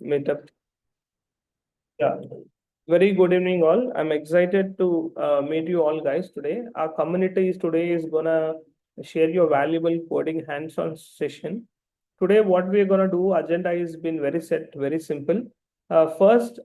meetup. Yeah. Very good evening, all. I'm excited to meet you all guys today. Our community is gonna share your valuable coding hands-on session. Today, what we're gonna do, agenda is been very set, very simple. First,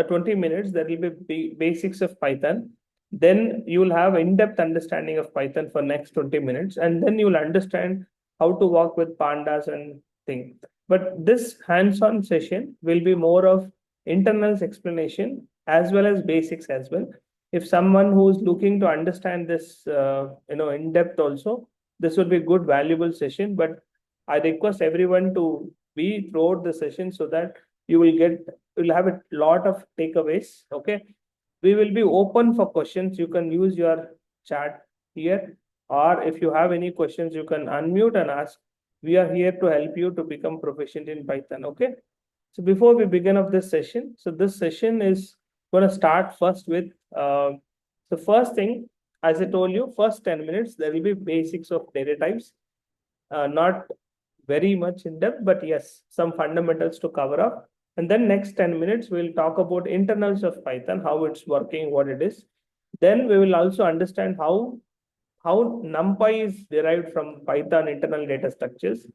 20 minutes, there will be basics of Python. Then you will have in-depth understanding of Python for next 20 minutes, and then you'll understand how to work with pandas and things. But this hands-on session will be more of internals explanation as well as basics as well. If someone who is looking to understand this, in depth also, this will be good, valuable session. But I request everyone to be throughout the session so that you'll have a lot of takeaways. Okay, we will be open for questions. You can use your chat here, or if you have any questions, you can unmute and ask. We are here to help you to become proficient in Python. Okay. So before we begin of this session, so this session is going to start first with the first thing, as I told you, first 10 minutes, there will be basics of data types, not very much in depth, but yes, some fundamentals to cover up. And then next 10 minutes, we'll talk about internals of Python, how it's working, what it is. Then we will also understand how NumPy is derived from Python internal data structures,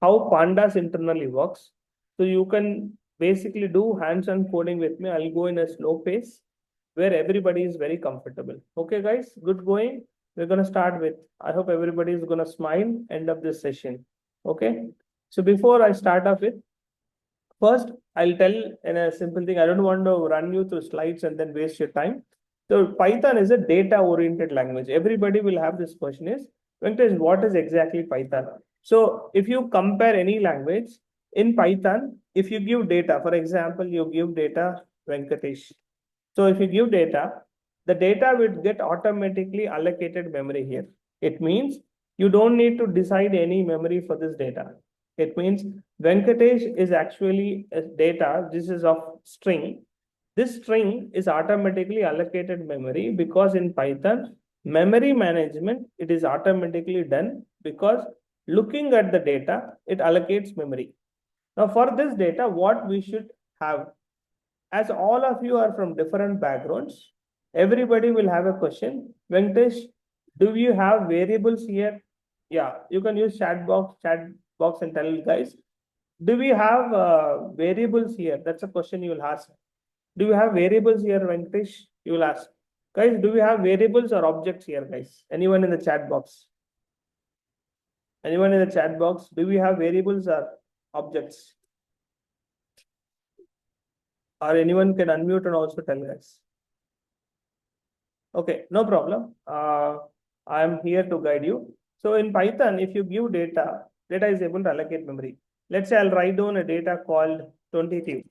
how pandas internally works. So you can basically do hands-on coding with me. I'll go in a slow pace where everybody is very comfortable. Okay, guys, good going. We're going to start with, I hope everybody is going to smile end of this session. Okay. So before I start off with, first, I'll tell in a simple thing. I don't want to run you through slides and then waste your time. So Python is a data-oriented language. Everybody will have this question is, Venkatesh, what is exactly Python? So if you compare any language, in Python, if you give data, for example, you give data Venkatesh. So if you give data, the data will get automatically allocated memory here. It means you don't need to decide any memory for this data. It means Venkatesh is actually a data. This is of string. This string is automatically allocated memory because in Python, memory management, it is automatically done because looking at the data, it allocates memory. Now for this data, what we should have, as all of you are from different backgrounds, everybody will have a question. Venkatesh, do you have variables here? Yeah, you can use chat box and tell guys, do we have variables here? That's a question you will ask. Do you have variables here, Venkatesh? You will ask. Guys, do we have variables or objects here, guys? Anyone in the chat box? Anyone in the chat box? Do we have variables or objects? Or anyone can unmute and also tell guys. Okay, no problem. I am here to guide you. So in Python, if you give data, data is able to allocate memory. Let's say I'll write down a data called 22.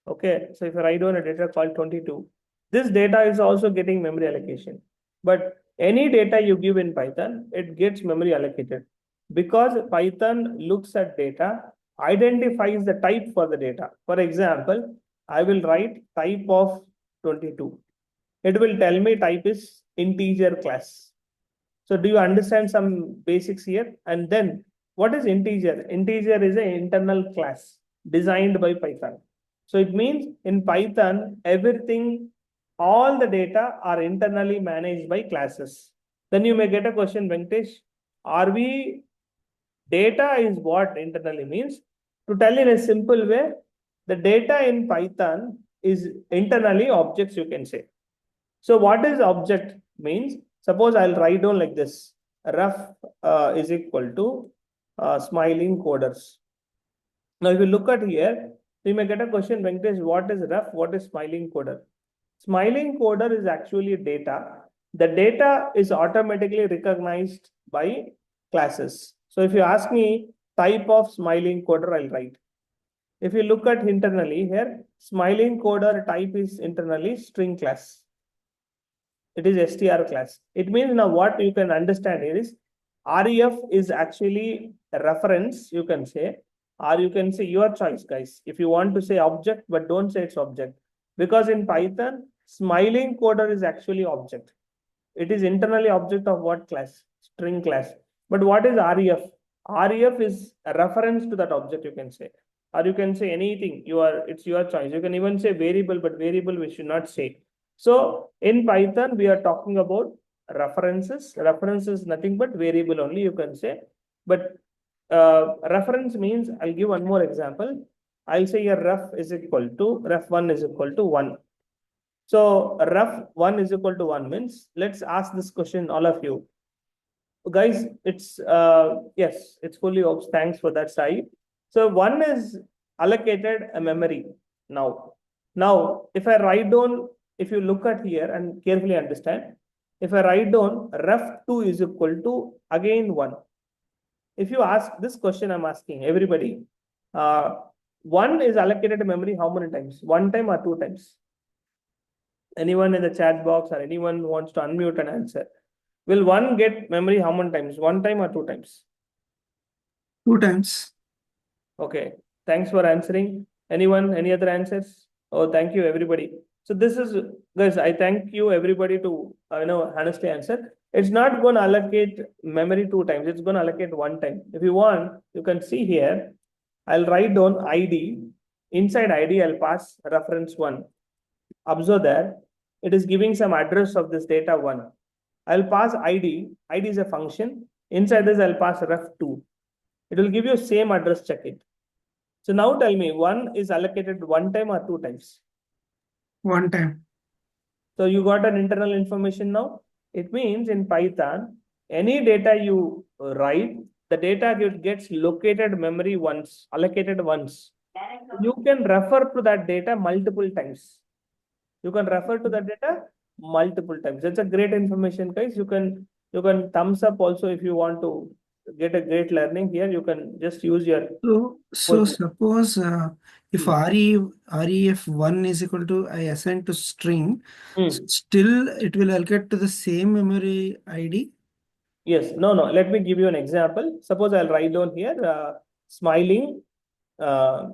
Okay, so if I write down a data called 22, this data is also getting memory allocation. But any data you give in Python, it gets memory allocated. Because Python looks at data, identifies the type for the data. For example, I will write type of 22. It will tell me type is integer class. So do you understand some basics here? And then what is integer? Integer is an internal class designed by Python. So it means in Python, everything, all the data are internally managed by classes. Then you may get a question, Venkatesh, data is what internally means? To tell in a simple way, the data in Python is internally objects, you can say. So what is object means? Suppose I'll write down like this, ref is equal to smiling coders. Now, if you look at here, you may get a question, Venkatesh, what is ref? What is smiling coder? Smiling coder is actually data. The data is automatically recognized by classes. So if you ask me type of smiling coder, I'll write. If you look at internally here, smiling coder type is internally string class. It is str class. It means now what you can understand here is ref is actually a reference, you can say, or you can say your choice, guys. If you want to say object, but don't say it's object. Because in Python, smiling coder is actually object. It is internally object of what class? String class. But what is ref? Ref is a reference to that object, you can say. or you can say anything. It's your choice. You can even say variable, but variable we should not say. So in Python, we are talking about references. Reference is nothing but variable only, you can say. But reference means, I'll give one more example. I'll say your ref1 is equal to 1. So ref1 is equal to 1 means, let's ask this question, all of you. Guys, it's yes, it's fully ops. Thanks for that, Sai. So one is allocated a memory now. Now, if I write down, if you look at here and carefully understand, if I write down ref2 is equal to again 1. If you ask this question, I'm asking everybody, uh, 1 is allocated to memory how many times? One time or two times? Anyone in the chat box or anyone who wants to unmute and answer? Will 1 get memory how many times? One time or two times? Two times. Okay. Thanks for answering. Anyone, any other answers? Oh, thank you, everybody. So this is, guys, I thank you, everybody, to, honestly answer. It's not going to allocate memory two times. It's going to allocate one time. If you want, you can see here, I'll write down ID. Inside ID, I'll pass reference 1. Observe that it is giving some address of this data 1. I'll pass ID. ID is a function. Inside this, I'll pass ref2. It will give you same address, check it. So now tell me, 1 is allocated one time or two times? One time. So you got an internal information now. It means in Python, any data you write, the data gets located memory once, allocated once. You can refer to that data multiple times. You can refer to that data multiple times. That's a great information, guys. You can thumbs up also if you want to get a great learning here. You can just use your So suppose if ref1 is equal to I assign to string, still it will allocate to the same memory ID. Yes, no. Let me give you an example. Suppose I'll write down here smiling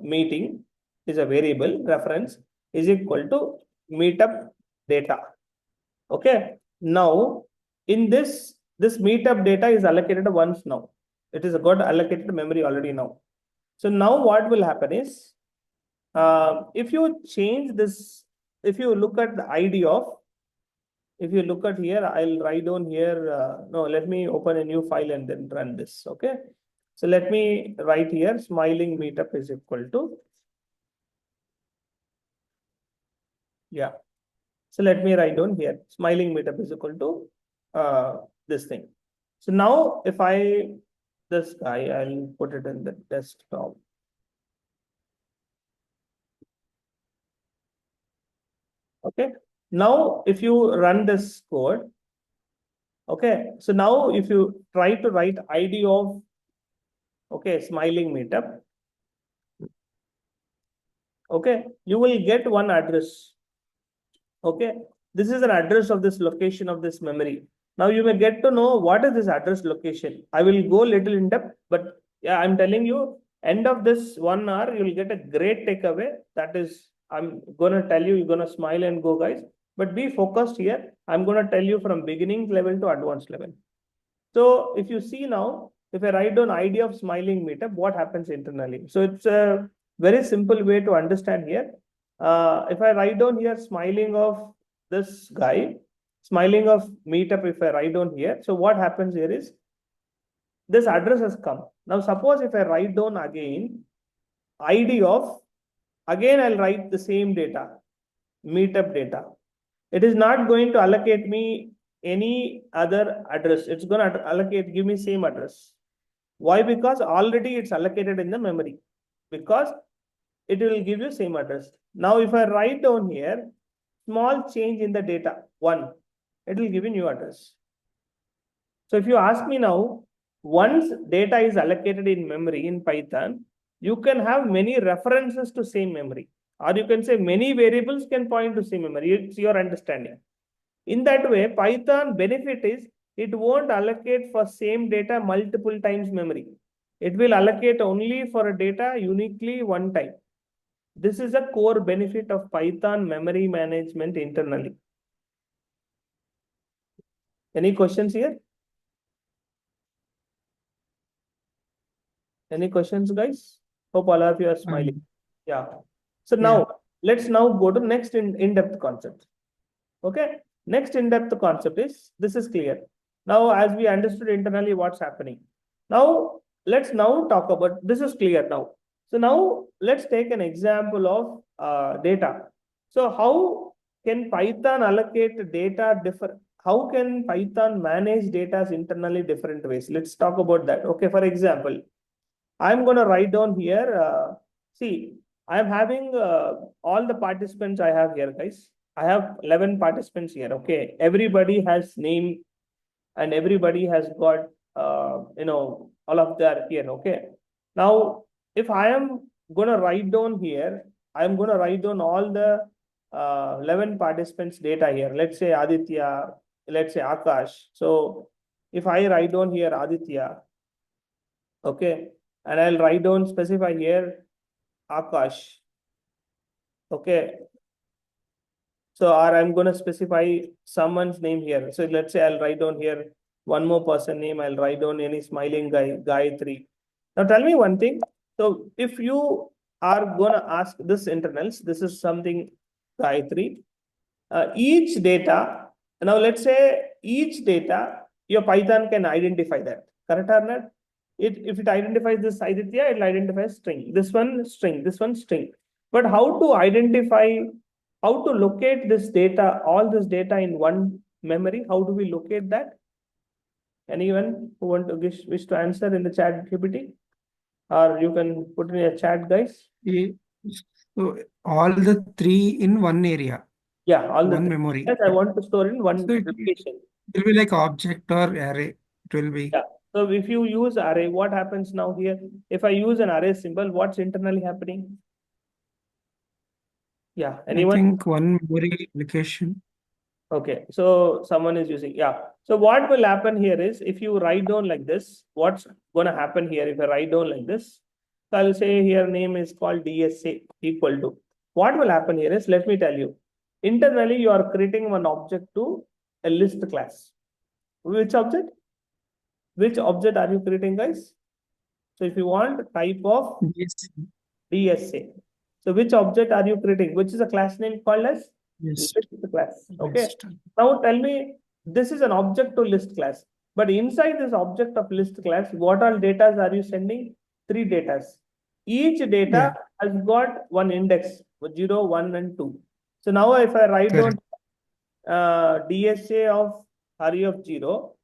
meeting is a variable reference is equal to meetup data. Okay. Now in this meetup data is allocated once now. It is got allocated memory already now. So now what will happen is if you change this, if you look at the ID of, if you look at here, I'll write down here. No, let me open a new file and then run this. Okay. So let me write here smiling meetup is equal to. Yeah. So let me write down here smiling meetup is equal to this thing. So now if this guy, I'll put it in the desktop. Okay. Now if you run this code, okay. So now if you try to write ID of, okay, smiling meetup, okay, you will get one address. Okay, this is an address of this location of this memory. Now you may get to know what is this address location. I will go little in depth, but yeah, I'm telling you, end of this 1 hour, you'll get a great takeaway. That is, I'm gonna tell you, you're gonna smile and go, guys. But be focused here. I'm gonna tell you from beginning level to advanced level. So if you see now, if I write down ID of smiling meetup, what happens internally? So it's a very simple way to understand here. If I write down here smiling of this guy, smiling of meetup, if I write down here, so what happens here is this address has come. Now suppose if I write down again ID of, again I'll write the same data, meetup data. It is not going to allocate me any other address. It's going to allocate, give me same address. Why? Because already it's allocated in the memory. Because it will give you same address. Now, if I write down here, small change in the data, 1, it will give you new address. So if you ask me now, once data is allocated in memory in Python, you can have many references to same memory. Or you can say many variables can point to same memory. It's your understanding. In that way, Python benefit is it won't allocate for same data multiple times memory. It will allocate only for a data uniquely one time. This is a core benefit of Python memory management internally. Any questions here? Any questions, guys? Hope all of you are smiling. Um, Yeah. So yeah. now let's now go to next in-depth concept. Okay. Next in-depth concept is this is clear. Now, as we understood internally what's happening. Now, let's now talk about this is clear now. So now let's take an example of data. So how can Python allocate data different? How can Python manage data internally different ways? Let's talk about that. Okay, for example, I'm going to write down here. See, I'm having all the participants I have here, guys. I have 11 participants here. Okay, everybody has name and everybody has got all of that here. Okay, now if I am going to write down here, I'm going to write down all the 11 participants data here. Let's say Aditya, let's say Akash. So if I write down here Aditya, okay, and I'll write down specify here Akash, okay. So, or I'm going to specify someone's name here. So let's say I'll write down here one more person name. I'll write down any smiling guy, Gayatri. Now tell me one thing. So if you are going to ask this internals, this is something Gayatri. Each data, now let's say each data, your Python can identify that. Correct or not? If it identifies this Aditya, it'll identify string. This one string, this one string. But how to identify, how to locate this data, all this data in one memory? How do we locate that? Anyone who want to wish to answer in the chat GPT? Or you can put in a chat, guys. eh, So all the three in one area, Yeah, all the one three. memory. Yes, I want to store in one So location. it will be like object or array. It will be. Yeah. So if you use array, what happens now here? If I use an array symbol, what's internally happening? Yeah. I Anyone? think one memory location. Okay. So someone is using, yeah. So what will happen here is if you write down like this, what's going to happen here? If I write down like this, so I'll say here name is called DSA equal to. What will happen here is, let me tell you, internally you are creating one object to a list class. Which object? Which object are you creating, guys? So if you want type of Yes. DSA. So which object are you creating? Which is a class name called as Yes. list class. Okay. List. Now tell me, this is an object to list class. But inside this object of list class, what all data are you sending? Three data. Each data Yeah. has got one index, 0, 1, and 2. So now if I write down Correct. DSA of Hari of 0,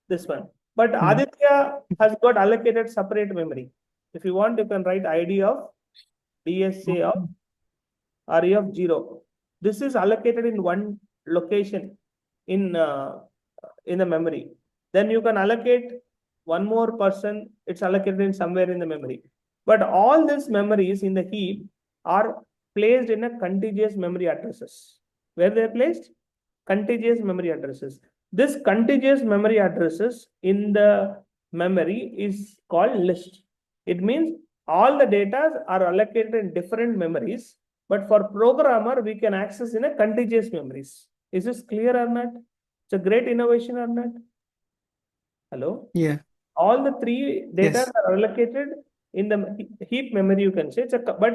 this one. But Hmm. Aditya has got allocated separate memory. If you want, you can write ID of DSA of RE of 0. This is allocated in one location in the memory. Then you can allocate one more person, it's allocated in somewhere in the memory. But all these memories in the heap are placed in a contiguous memory addresses. Where they are placed? Contiguous memory addresses. This contiguous memory addresses in the memory is called list. It means all the data are allocated in different memories, but for programmer, we can access in a contiguous memories. Is this clear or not? It's a great innovation or not? Hello? Yeah. All the three data Yes. are allocated in the heap memory, you can say. But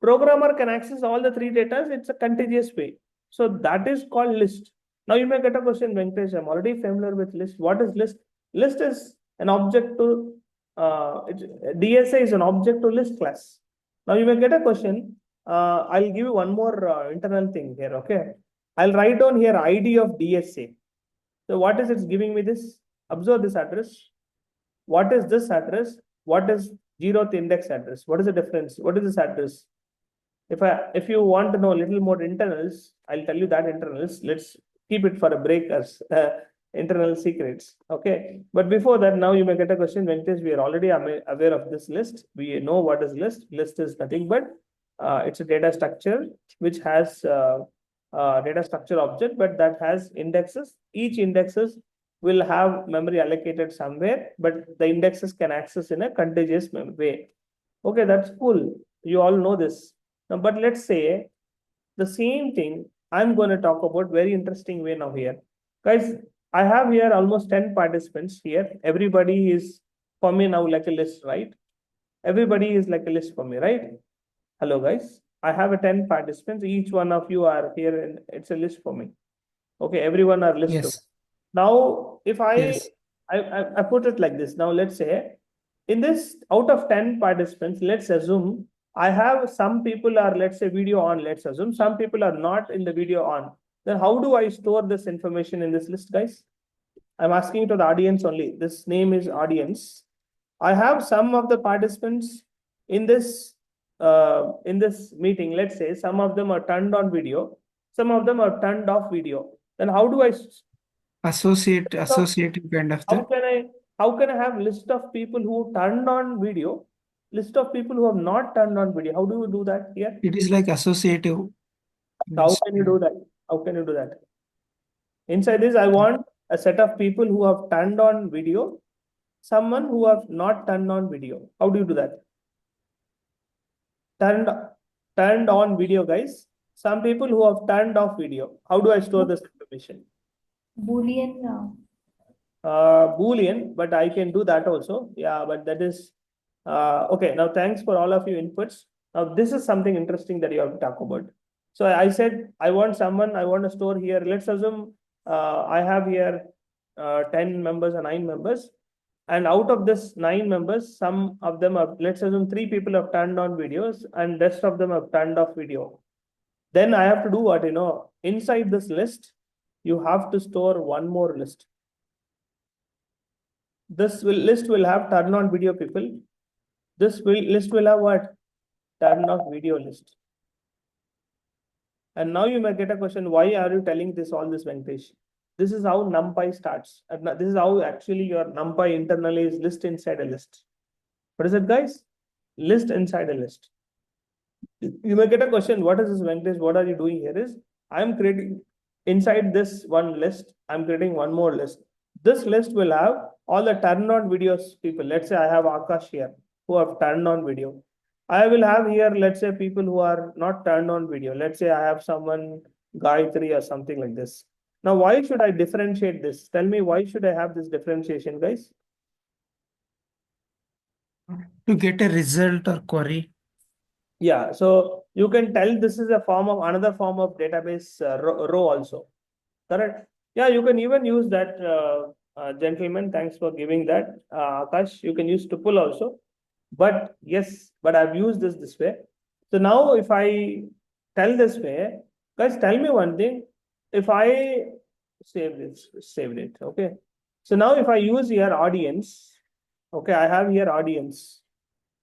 programmer can access all the three data. It's a contiguous way. So that is called list. Now you may get a question, Venkatesh, I'm already familiar with list. What is list? List is an object to, DSA is an object to list class. Now you may get a question. I'll give you one more internal thing here, okay? I'll write down here ID of DSA. So what is it giving me this? Observe this address. What is this address? What is 0th index address? What is the difference? What is this address? If you want to know a little more internals, I'll tell you that internals. Let's keep it for a break as internal secrets. Okay. But before that, now you may get a question, Venkatesh, we are already aware of this list. We know what is list. List is nothing but it's a data structure which has data structure object, but that has indexes. Each indexes will have memory allocated somewhere, but the indexes can access in a contiguous way. Okay, that's cool. You all know this. Now, but let's say the same thing I'm going to talk about very interesting way now here. Guys, I have here almost 10 participants here. Everybody is for me now like a list, right? everybody is like a list for me, right? Hello, guys. I have a 10 participants. Each one of you are here, and it's a list for me. Okay, everyone are listed. Yes. Now, if Yes. I put it like this. Now, let's say in this out of 10 participants, let's assume I have some people are, let's say, video on. Let's assume some people are not in the video on. Then how do I store this information in this list, guys? I'm asking to the audience only. This name is audience. I have some of the participants in this meeting. Let's say some of them are turned on video, some of them are turned off video. Then how do I Associative kind of how that. can I how can I have list of people who turned on video, list of people who have not turned on video? How do you do that here? It is like associative. How can you do that? How can you do that? Inside this, I want a set of people who have turned on video, someone who have not turned on video. How do you do that? Turned turned on video, guys. Some people who have turned off video. How do I store this information? Boolean. Boolean, but I can do that also. Yeah, but that is okay. Now, thanks for all of your inputs. Now, this is something interesting that you have to talk about. So I said I want someone. I want to store here. Let's assume I have here 10 members and 9 members. And out of this 9 members, some of them have, let's assume 3 people have turned on videos and rest of them have turned off video. Then I have to do what, inside this list, you have to store one more list. This list will have turn on video people. This list will have what? Turn off video list. And now you may get a question, why are you telling this all this, Venkatesh? This is how NumPy starts. And this is how actually your NumPy internally is list inside a list. What is it, guys? List inside a list. You may get a question, what is this, Venkatesh? What are you doing here? Is I'm creating inside this one list, I'm creating one more list. This list will have all the turn on videos people. Let's say I have Akash here who have turned on video. I will have here, let's say, people who are not turned on video. Let's say I have someone, Gayatri or something like this. Now, why should I differentiate this? Tell me, why should I have this differentiation, guys? To get a result or query. Yeah, so you can tell this is a form of another form of database row also. Correct? Yeah, you can even use that, gentleman. Thanks for giving that, Akash. You can use tuple also. But yes, but I've used this way. So now if I tell this way, guys, tell me one thing. If I saved it, okay. So now if I use here audience, okay, I have here audience.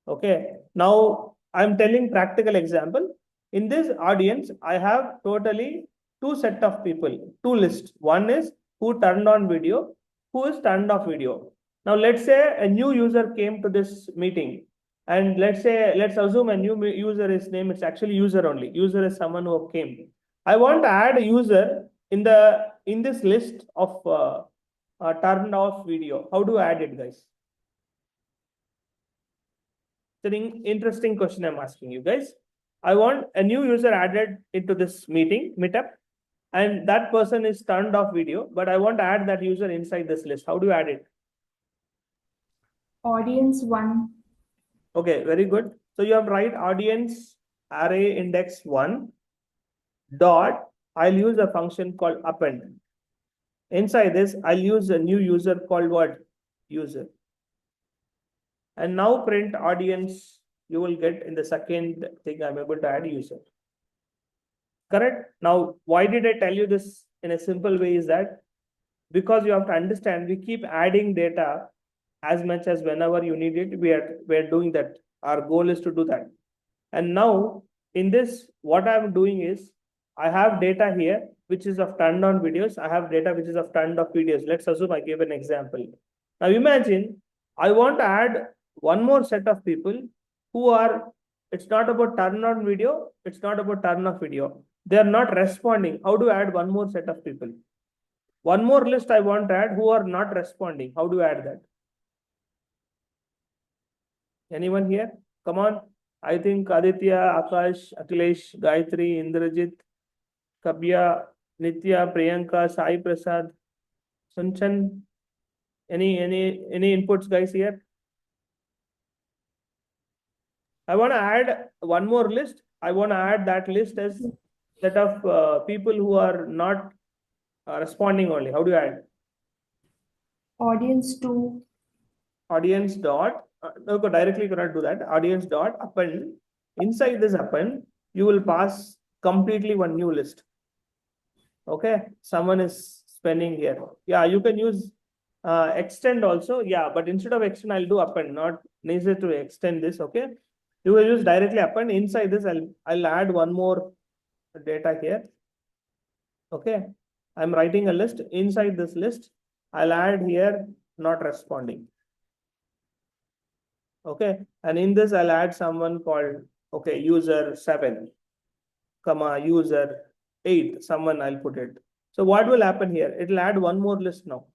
Okay, now I'm telling practical example. In this audience, I have totally 2 set of people, 2 lists. One is who turned on video, who is turned off video. Now, let's say a new user came to this meeting, and let's assume a new user is name. It's actually user only. User is someone who came. I want to add a user in this list of turned off video. How do I add it, guys? It's an interesting question I'm asking you guys. I want a new user added into this meetup, and that person is turned off video, but I want to add that user inside this list. How do you add it? Audience 1. Okay, very good. So you have write audience array index 1 dot, I'll use a function called append. Inside this, I'll use a new user called what? User. And now print audience, you will get in the second thing I'm able to add user. Correct? Now, why did I tell you this in a simple way is that because you have to understand, we keep adding data as much as whenever you need it, we're doing that. Our goal is to do that. And now in this, what I'm doing is I have data here, which is of turned on videos. I have data which is of turned off videos. Let's assume I give an example. Now imagine I want to add one more set of people who are, it's not about turn on video, it's not about turn off video. They are not responding. How do I add one more set of people? One more list I want to add who are not responding. How do I add that? Anyone here? Come on. I think Aditya, Akash, Akhilesh, Gayatri, Indrajit, Kabya, Nitya, Priyanka, Sai Prasad, Sunchan. Any inputs, guys, here? I want to add one more list. I want to add that list as set of people who are not responding only. How do you add? Audience 2. Audience dot, no, directly you cannot do that. Audience dot append. Inside this append, you will pass completely one new list. Okay, someone is spending here. Yeah, you can use extend also. Yeah, but instead of extend, I'll do append, not necessary to extend this. Okay, you will use directly append. Inside this, I'll add one more data here. Okay, I'm writing a list. Inside this list, I'll add here not responding. Okay, and in this I'll add someone called user 7, comma user 8, someone I'll put it. So what will happen here? It'll add one more list now.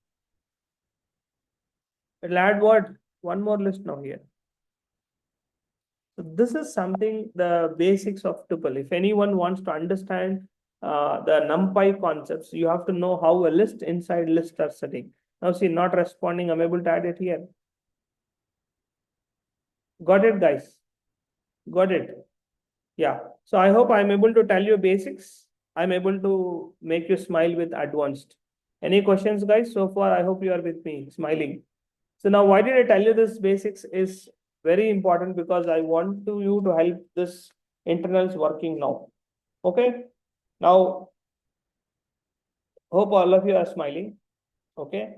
It'll add what? One more list now here. So this is something, the basics of tuple. If anyone wants to understand the NumPy concepts, you have to know how a list inside list are setting. Now see, not responding, I'm able to add it here. Got it, guys? Got it? Yeah. So I hope I'm able to tell you basics. I'm able to make you smile with advanced. Any questions, guys? So far, I hope you are with me, smiling. So now, why did I tell you this basics is very important, because I want you to help this internals working now. Okay. Now, hope all of you are smiling. Okay.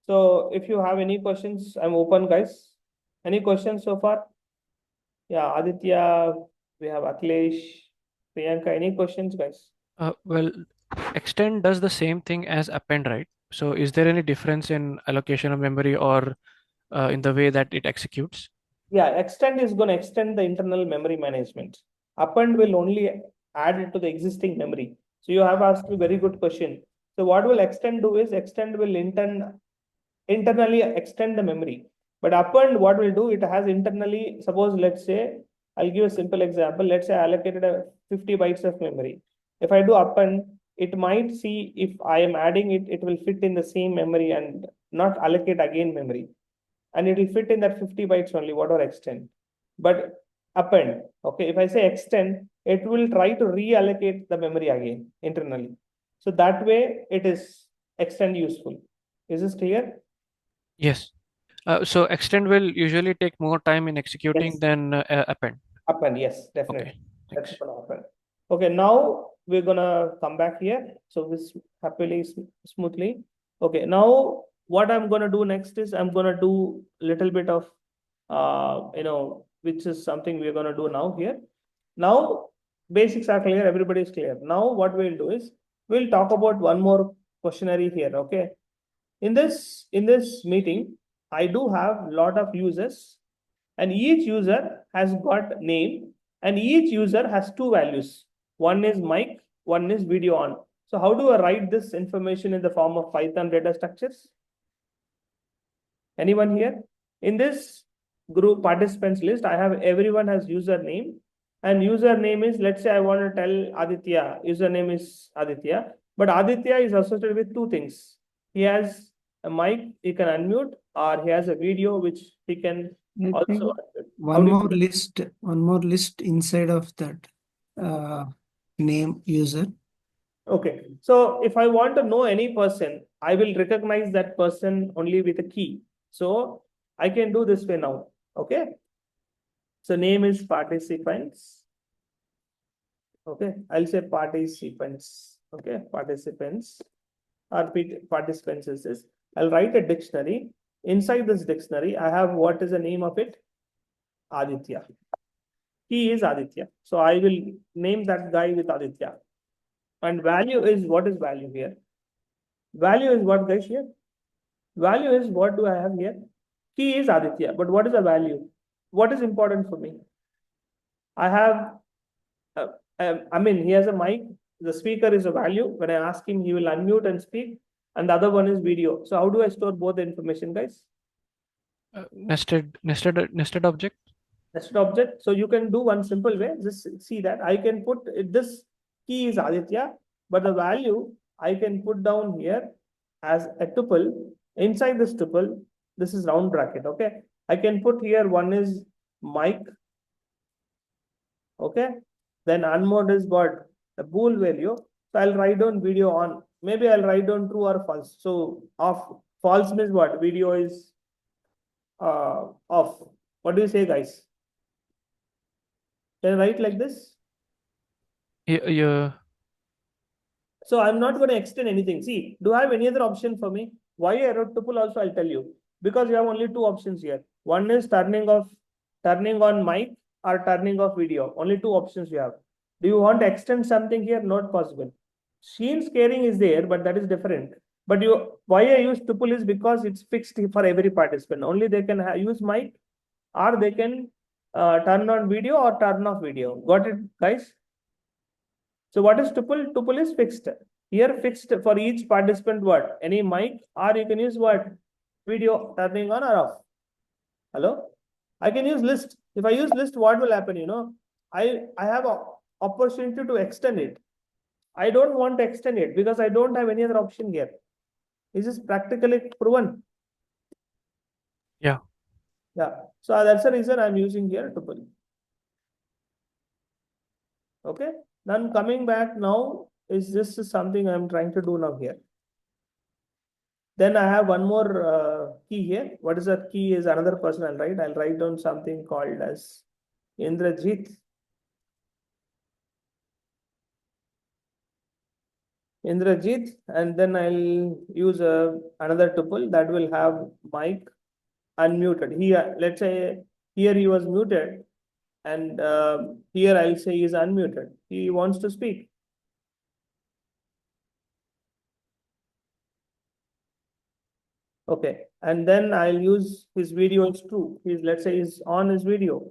So if you have any questions, I'm open, guys. Any questions so far? Yeah, Aditya, we have Akhilesh, Priyanka. Any questions, guys? Well, extend does the same thing as append, right? So is there any difference in allocation of memory or in the way that it executes? Yeah, extend is going to extend the internal memory management. Append will only add it to the existing memory. So you have asked a very good question. So what will extend do is extend will internally extend the memory. But append, what will do, it has internally, suppose let's say, I'll give a simple example. Let's say I allocated a 50 bytes of memory. If I do append, it might see if I am adding it, it will fit in the same memory and not allocate again memory. And it will fit in that 50 bytes only, whatever extend. But append, okay, if I say extend, it will try to reallocate the memory again internally. So that way it is extend useful. Is this clear? Yes. So extend will usually take more time in executing Yes. than append. Append, yes, definitely. Okay, That's thanks. gonna happen. Okay, now we're gonna come back here. So this happily, smoothly. Okay, now what I'm gonna do next is I'm gonna do little bit of which is something we're gonna do now here. Now basics are clear, everybody is clear. Now what we'll do is we'll talk about one more questionnaire here. Okay. In this meeting, I do have lot of users, and each user has got name, and each user has two values. One is mic, one is video on. So how do I write this information in the form of Python data structures? Anyone here? In this group participants list, I have everyone has username, and username is, let's say I want to tell Aditya, username is Aditya, but Aditya is associated with two things. He has a mic, he can unmute, or he has a video which he can I also think unmute. one more list inside of that name user. Okay, so if I want to know any person, I will recognize that person only with a key. So I can do this way now. Okay. So name is participants. Okay, I'll say participants. Okay, participants or participants is this. I'll write a dictionary. Inside this dictionary, I have what is the name of it? Aditya. He is Aditya. So I will name that guy with Aditya. And value is, what is value here? Value is what, guys, here? Value is, what do I have here? Key is Aditya, but what is the value? What is important for me? I have, he has a mic. The speaker is a value. When I ask him, he will unmute and speak. And the other one is video. So how do I store both the information, guys? Nested object. Nested object. So you can do one simple way. Just see that I can put this key is Aditya, but the value I can put down here as a tuple. Inside this tuple, this is round bracket. Okay, I can put here one is mic, Okay. Then unmode is what? The bool value. So I'll write down video on. Maybe I'll write down true or false. So off. False means what? Video is off. What do you say, guys? Can I write like this? Yeah. So I'm not going to extend anything. See, do I have any other option for me? Why I wrote tuple also, I'll tell you. Because you have only two options here. One is turning on mic or turning off video. Only two options you have. Do you want to extend something here? Not possible. Scene scaring is there, but that is different. But why I use tuple is because it's fixed for every participant. Only they can use mic, or they can turn on video or turn off video. Got it, guys? So what is tuple? Tuple is fixed. Here fixed for each participant what? Any mic, or you can use what? Video turning on or off. Hello? I can use list. If I use list, what will happen? I have an opportunity to extend it. I don't want to extend it because I don't have any other option here. Is this practically proven? Yeah. Yeah. So that's the reason I'm using here tuple. Okay. Then coming back now is this is something I'm trying to do now here. Then I have one more key here. What is that key is another person I'll write. I'll write down something called as Indrajit. Indrajit, and then I'll use another tuple that will have mic unmuted. Here, let's say here he was muted, and here I'll say he's unmuted. He wants to speak. Okay, and then I'll use his video is true. Let's say he's on his video.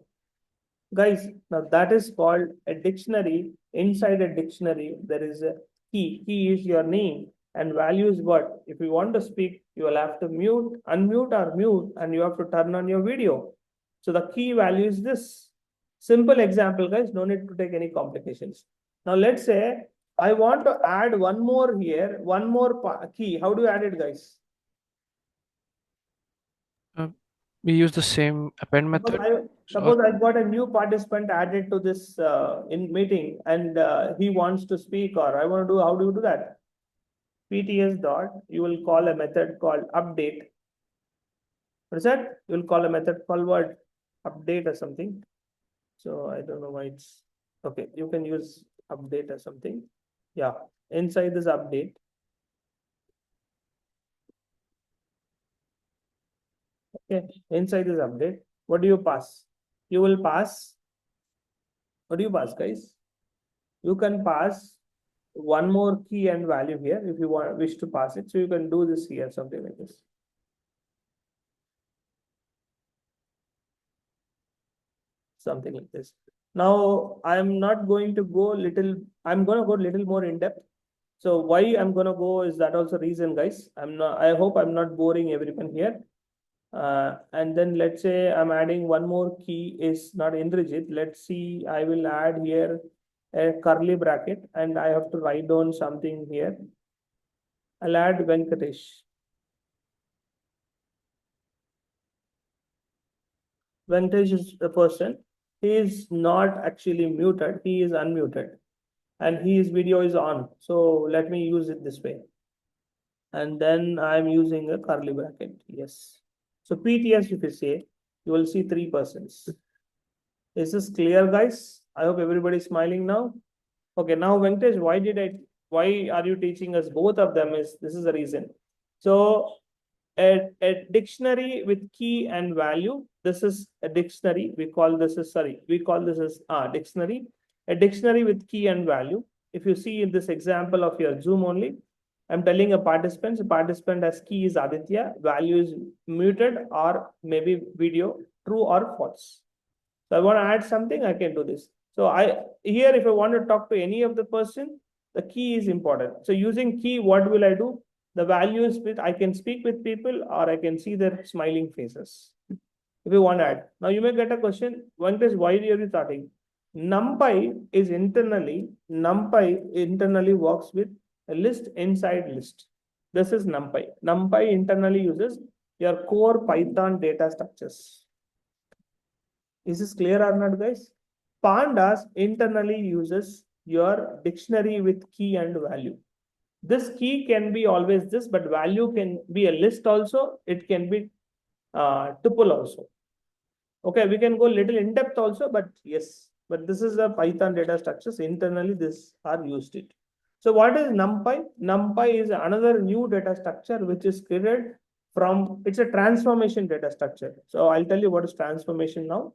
Guys, now that is called a dictionary. Inside a dictionary, there is a key. Key is your name, and value is what? If you want to speak, you will have to unmute or mute, and you have to turn on your video. So the key value is this. Simple example, guys. No need to take any complications. Now let's say I want to add one more here, one more key. How do you add it, guys? We use the same append method. Suppose I got a new participant added to this in meeting, and he wants to speak, or I want to do. How do you do that? PTS dot. You will call a method called update. What is that? You will call a method called what? Update or something. So I don't know why it's okay. You can use update or something. Yeah. Inside this update. Okay. Inside this update, what do you pass? You will pass. What do you pass, guys? You can pass one more key and value here if you wish to pass it. So you can do this here, something like this. Something like this. Now I'm not going to go I'm going to go a little more in depth. So why I'm going to go is that also reason, guys. I hope I'm not boring everyone here. And then let's say I'm adding one more key is not Indrajit. Let's see, I will add here a curly bracket, and I have to write down something here. I'll add Venkatesh. Venkatesh is the person. He is not actually muted. He is unmuted, and his video is on. So let me use it this way. And then I'm using a curly bracket. Yes. So PTS, if you say, you will see 3 persons. Is this clear, guys? I hope everybody's smiling now. Okay, now Venkatesh, why are you teaching us both of them? This is the reason. So a dictionary with key and value. This is a dictionary. We call this as dictionary. A dictionary with key and value. If you see in this example of your Zoom only, I'm telling a participant as key is Aditya, value is muted or maybe video, true or false. So I want to add something, I can do this. So here, if I want to talk to any of the person, the key is important. So using key, what will I do? The value is I can speak with people, or I can see their smiling faces. If you want to add. Now you may get a question, one is why are you starting? NumPy internally works with a list inside list. This is NumPy. NumPy internally uses your core Python data structures. Is this clear or not, guys? Pandas internally uses your dictionary with key and value. This key can be always this, but value can be a list also. It can be tuple also. Okay, we can go little in depth also, but yes, but this is a Python data structures. Internally, this are used it. So what is NumPy? NumPy is another new data structure which is created from, it's a transformation data structure. So I'll tell you what is transformation now.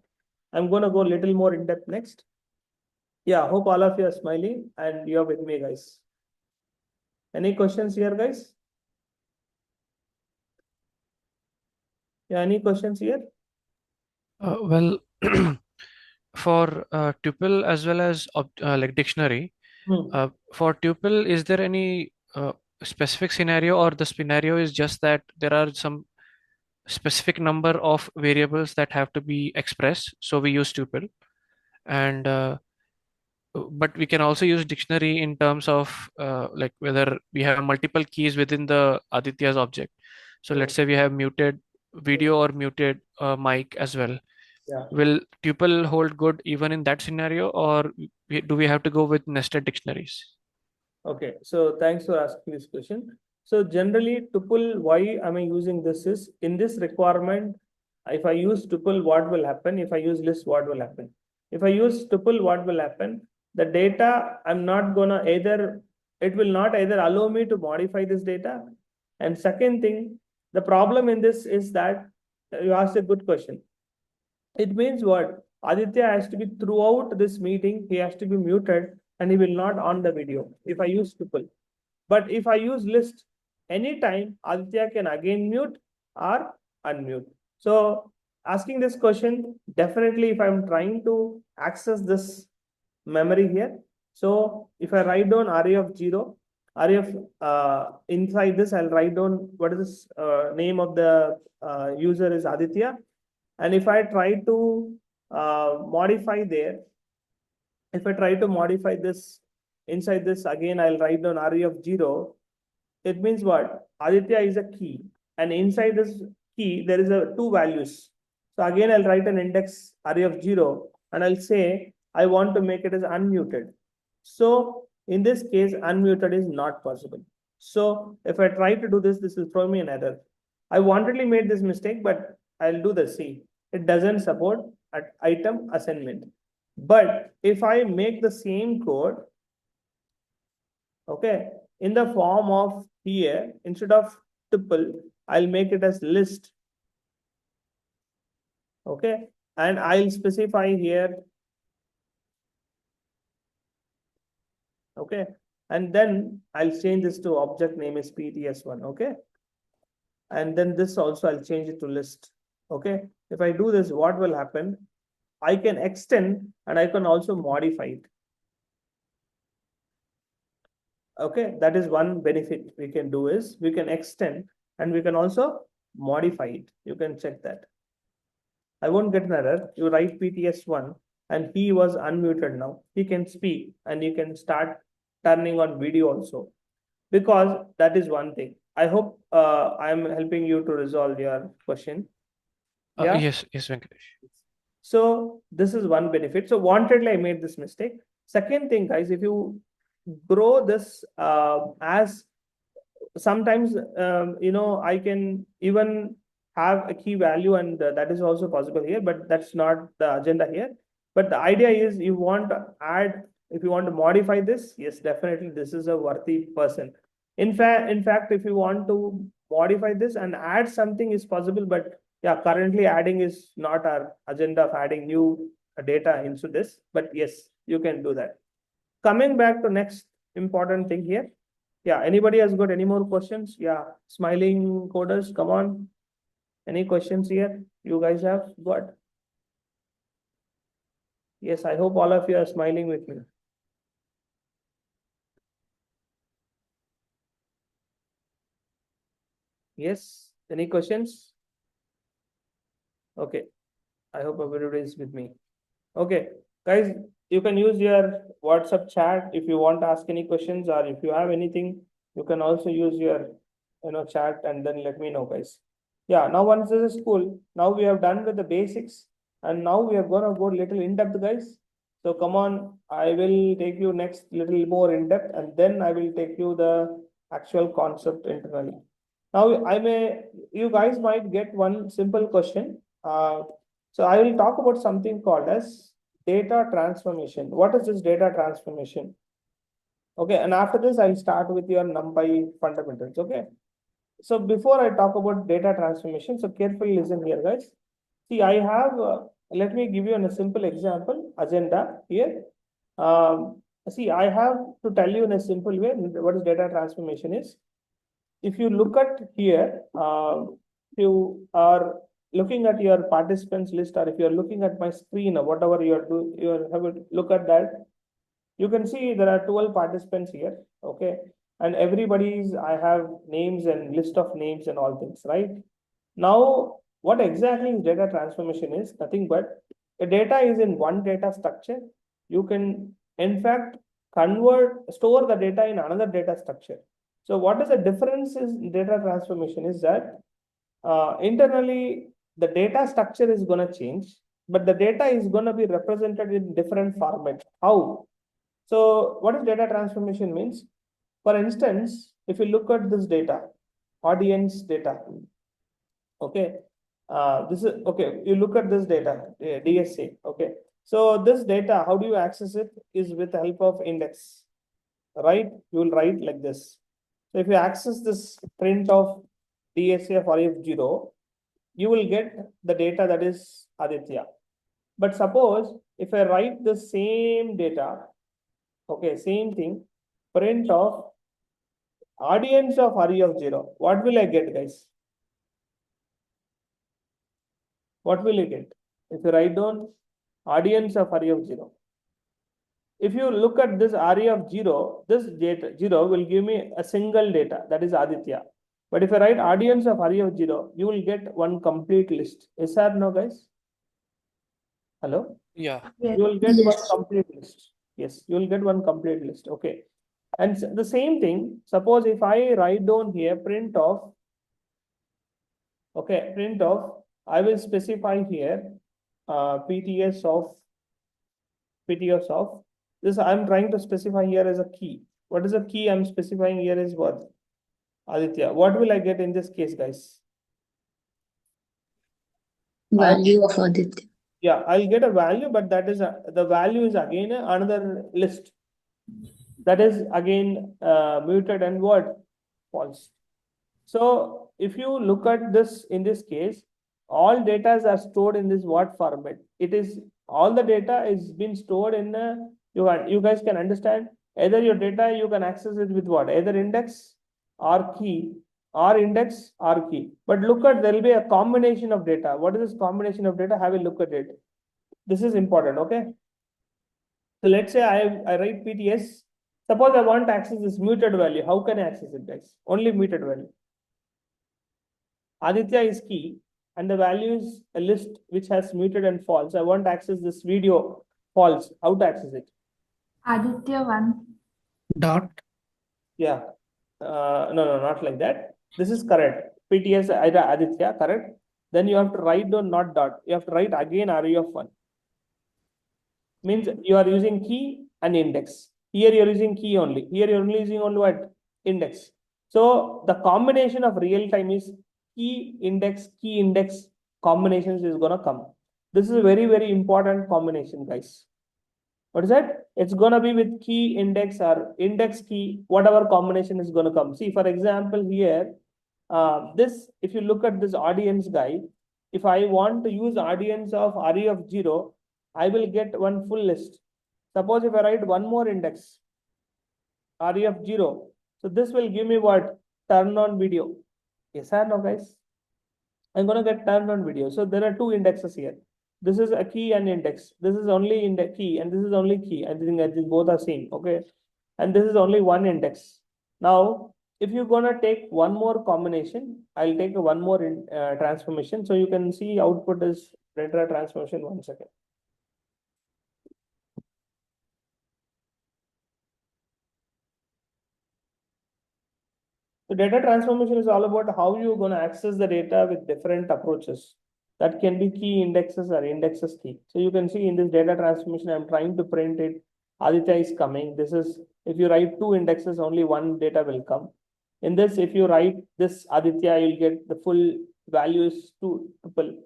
I'm going to go a little more in depth next. Yeah, hope all of you are smiling and you're with me, guys. Any questions here, guys? Yeah, any questions here? Well, for tuple as well as like dictionary, for tuple, is there any specific scenario, or the scenario is just that there are some specific number of variables that have to be expressed, so we use tuple, and but we can also use dictionary in terms of like whether we have multiple keys within the Aditya's object. So let's say we have muted video or muted mic as well. Yeah. Will tuple hold good even in that scenario, or do we have to go with nested dictionaries? Okay, so thanks for asking this question. So generally, tuple, why am I using this is, in this requirement, if I use tuple, what will happen? If I use list, what will happen? If I use tuple, what will happen? The data, I'm not gonna either, it will not either allow me to modify this data. And second thing, the problem in this is that you asked a good question. It means what? Aditya has to be throughout this meeting, he has to be muted and he will not on the video if I use tuple. But if I use list, anytime Aditya can again mute or unmute. So asking this question, definitely if I'm trying to access this memory here. So if I write down array of 0, array of inside this, I'll write down what is this name of the user is Aditya. And if I try to modify there, if I try to modify this inside this, again, I'll write down array of 0. It means what? Aditya is a key. And inside this key, there is a two values. So again, I'll write an index array of 0 and I'll say, I want to make it as unmuted. So in this case, unmuted is not possible. So if I try to do this, this will throw me an error. I wantedly made this mistake, but I'll do the C. It doesn't support item assignment. But if I make the same code, okay, in the form of here, instead of tuple, I'll make it as list. Okay, and I'll specify here. Okay, and then I'll change this to object name is PTS1. Okay, and then this also I'll change it to list. Okay, if I do this, what will happen? I can extend and I can also modify it. Okay, that is one benefit we can do is we can extend and we can also modify it. You can check that. I won't get an error. You write PTS1 and he was unmuted now. He can speak and you can start turning on video also, because that is one thing. I hope I'm helping you to resolve your question. Yeah. Yes, Venkatesh. So this is one benefit. So wantedly I made this mistake. Second thing, guys, if you grow this as sometimes I can even have a key value, and that is also possible here, but that's not the agenda here. But the idea is you want to add, if you want to modify this, yes, definitely this is a worthy person. In fact, if you want to modify this and add something is possible, but yeah, currently adding is not our agenda of adding new data into this, but yes, you can do that. Coming back to next important thing here. Yeah, anybody has got any more questions? Yeah, smiling coders, come on. Any questions here? You guys have got? Yes, I hope all of you are smiling with me. Yes, any questions? Okay, I hope everybody is with me. Okay, guys, you can use your WhatsApp chat if you want to ask any questions, or if you have anything, you can also use your chat and then let me know, guys. Yeah, now once this is cool, now we have done with the basics and now we are gonna go little in depth, guys. So come on, I will take you next little more in depth, and then I will take you the actual concept internally. Now, you guys might get one simple question. So I will talk about something called as data transformation. What is this data transformation? Okay, and after this, I'll start with your NumPy fundamentals. Okay. So before I talk about data transformation, so carefully listen here, guys. See, I have, let me give you a simple example, agenda here. See, I have to tell you in a simple way what is data transformation is. If you look at here, you are looking at your participants list, or if you're looking at my screen or whatever you have a look at that, you can see there are 12 participants here. Okay. And everybody's, I have names and list of names and all things, right? Now, what exactly is data transformation is nothing but a data is in one data structure. You can, in fact, store the data in another data structure. So what is the difference is data transformation is that internally the data structure is going to change, but the data is going to be represented in different format. How? So what is data transformation means? For instance, if you look at this data, audience data, okay, this is okay. You look at this data, DSA, okay. So this data, how do you access it? Is with the help of index, right? You will write like this. So if you access this print of DSA for if0, you will get the data that is Aditya. But suppose if I write the same data, okay, same thing, print of audience of array of 0, what will I get, guys? What will you get? If you write down audience of array of 0. If you look at this array of 0, this data 0 will give me a single data, that is Aditya. But if I write audience of array of 0, you will get one complete list. Is that no, guys? Hello? Yeah. You will get one complete list. Yes, you will get one complete list. Okay. And the same thing, suppose if I write down here print of, okay, print of, I will specify here PTS of this. I'm trying to specify here as a key. What is the key I'm specifying here is what? Aditya. What will I get in this case, guys? Value of Aditya. Yeah, I'll get a value, but that is the value is again another list. That is again muted and what? False. So if you look at this in this case, all data are stored in this what format? It is all the data is been stored in you guys can understand either your data you can access it with what? Either index or key or index or key. But look at there will be a combination of data. What is this combination of data? Have a look at it. This is important, okay? So let's say I write PTS. Suppose I want to access this muted value. How can I access it, guys? Only muted value. Aditya is key, and the value is a list which has muted and false. I want to access this video false. How to access it? Aditya 1. Dot. Yeah. No, not like that. This is correct. PTS Aditya, correct. Then you have to write down not dot. You have to write again array of 1. Means you are using key and index. Here you are using key only. Here you are only using only what? Index. So the combination of real time is key index combinations is gonna come. This is a very, very important combination, guys. What is that? It's gonna be with key index or index key, whatever combination is gonna come. See, for example, here, this, if you look at this audience guy, if I want to use audience of array of 0, I will get one full list. Suppose if I write one more index, array of 0, so this will give me what? Turn on video. Yes or no, guys? I'm going to get turn on video. So there are two indexes here. This is a key and index. This is only index key and this is only key. I think that both are same. Okay. And this is only one index. Now, if you're going to take one more combination, I'll take one more transformation. So you can see output is data transformation. 1 second. So data transformation is all about how you're going to access the data with different approaches. That can be key indexes or indexes key. So you can see in this data transformation, I'm trying to print it. Aditya is coming. This is, if you write two indexes, only one data will come. In this, if you write this Aditya, you'll get the full value is two tuple.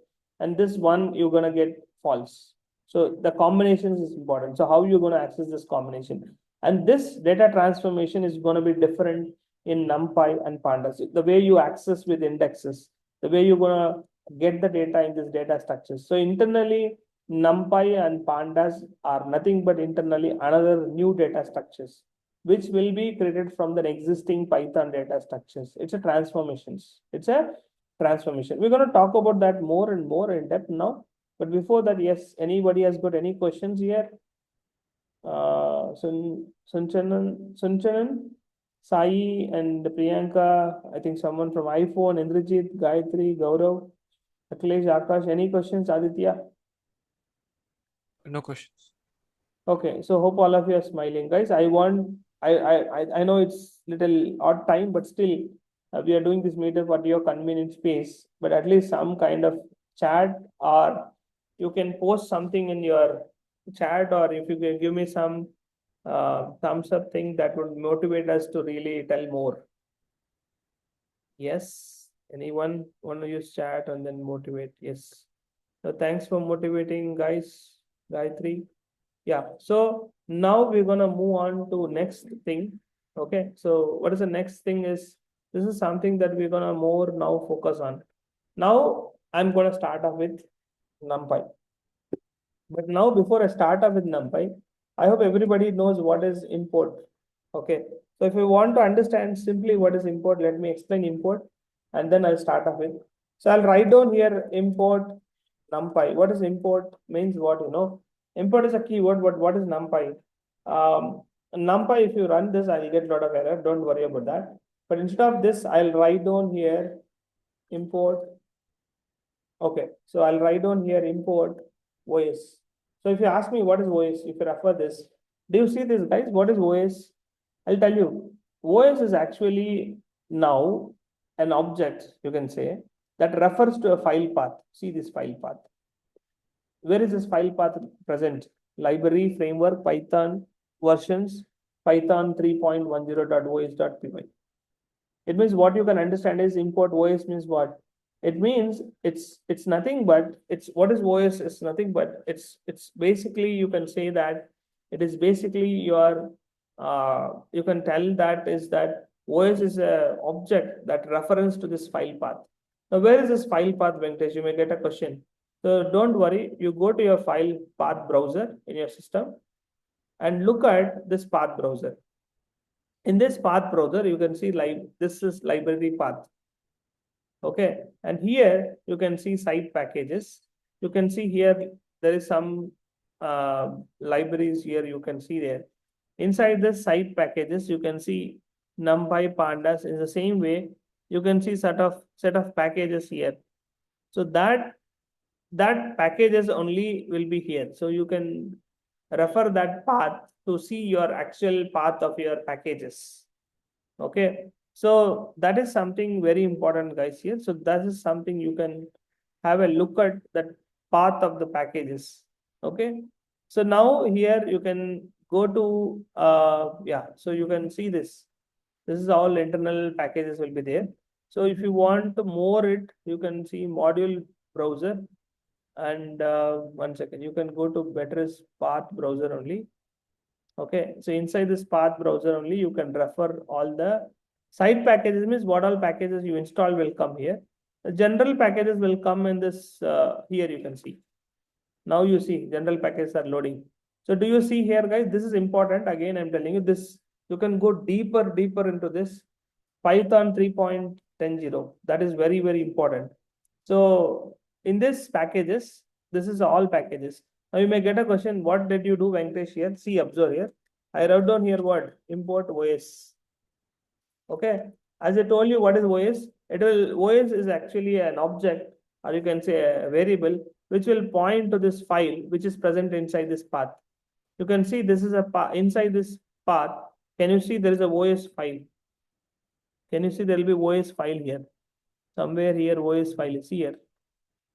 And this one, you're going to get false. So the combinations is important. So how you're going to access this combination? And this data transformation is going to be different in NumPy and Pandas. The way you access with indexes, the way you're going to get the data in this data structures. So internally, NumPy and Pandas are nothing but internally another new data structures, which will be created from the existing Python data structures. It's a transformations. It's a transformation. We're going to talk about that more and more in depth now. But before that, yes, anybody has got any questions here? Sunchanan, Sai and Priyanka, I think someone from iPhone, Indrajit, Gayatri, Gaurav, Akhilesh, Akash, any questions, Aditya? No questions. Okay, so hope all of you are smiling, guys. I know it's little odd time, but still we are doing this meetup at your convenient space. But at least some kind of chat, or you can post something in your chat, or if you can give me some thumbs up thing, that would motivate us to really tell more. Yes, anyone want to use chat and then motivate? Yes. So thanks for motivating, guys. Gayatri. Yeah, so now we're gonna move on to next thing. Okay, so what is the next thing is, this is something that we're gonna more now focus on. Now I'm gonna start off with NumPy. But now before I start off with NumPy, I hope everybody knows what is import. Okay, so if you want to understand simply what is import, let me explain import and then I'll start off with. So I'll write down here import NumPy. What is import means what, you know? Import is a keyword, but what is NumPy? NumPy, if you run this, I'll get a lot of error. Don't worry about that. But instead of this, I'll write down here import. Okay, so I'll write down here import OS. So if you ask me what is OS, if you refer this, do you see this, guys? What is OS? I'll tell you. OS is actually now an object, you can say, that refers to a file path. See this file path. Where is this file path present? Library, framework, Python, versions, Python 3.10.os.py. It means what you can understand is import OS means what? It means it's nothing but it's what is OS is nothing but it's basically, you can say that it is basically your you can tell that is that OS is a object that reference to this file path. Now where is this file path, Venkatesh? You may get a question. So don't worry, you go to your file path browser in your system and look at this path browser. In this path browser, you can see this is library path. Okay, and here you can see site packages. You can see here there is some libraries here you can see there. Inside this site packages, you can see NumPy, Pandas. In the same way, you can see set of packages here. So that packages only will be here. So you can refer that path to see your actual path of your packages. Okay, so that is something very important, guys, here. So that is something you can have a look at, that path of the packages. Okay, so now here you can go to yeah, so you can see this is all internal packages will be there. So if you want to more it, you can see module browser. And 1 second, you can go to Better's path browser only. Okay, so inside this path browser only, you can refer all the site packages, means what all packages you install will come here. The general packages will come in this here, you can see. Now you see general packages are loading. So do you see here, guys? This is important. Again, I'm telling you this, you can go deeper into this Python 3.10. That is very, very important. So in this packages, this is all packages. Now you may get a question, what did you do, Venkatesh, here? See, observe here. I wrote down here what? Import OS. Okay. As I told you, what is OS? OS is actually an object, or you can say a variable, which will point to this file, which is present inside this path. You can see this is a inside this path. Can you see there is a OS file? Can you see there will be OS file here? Somewhere here OS file is here.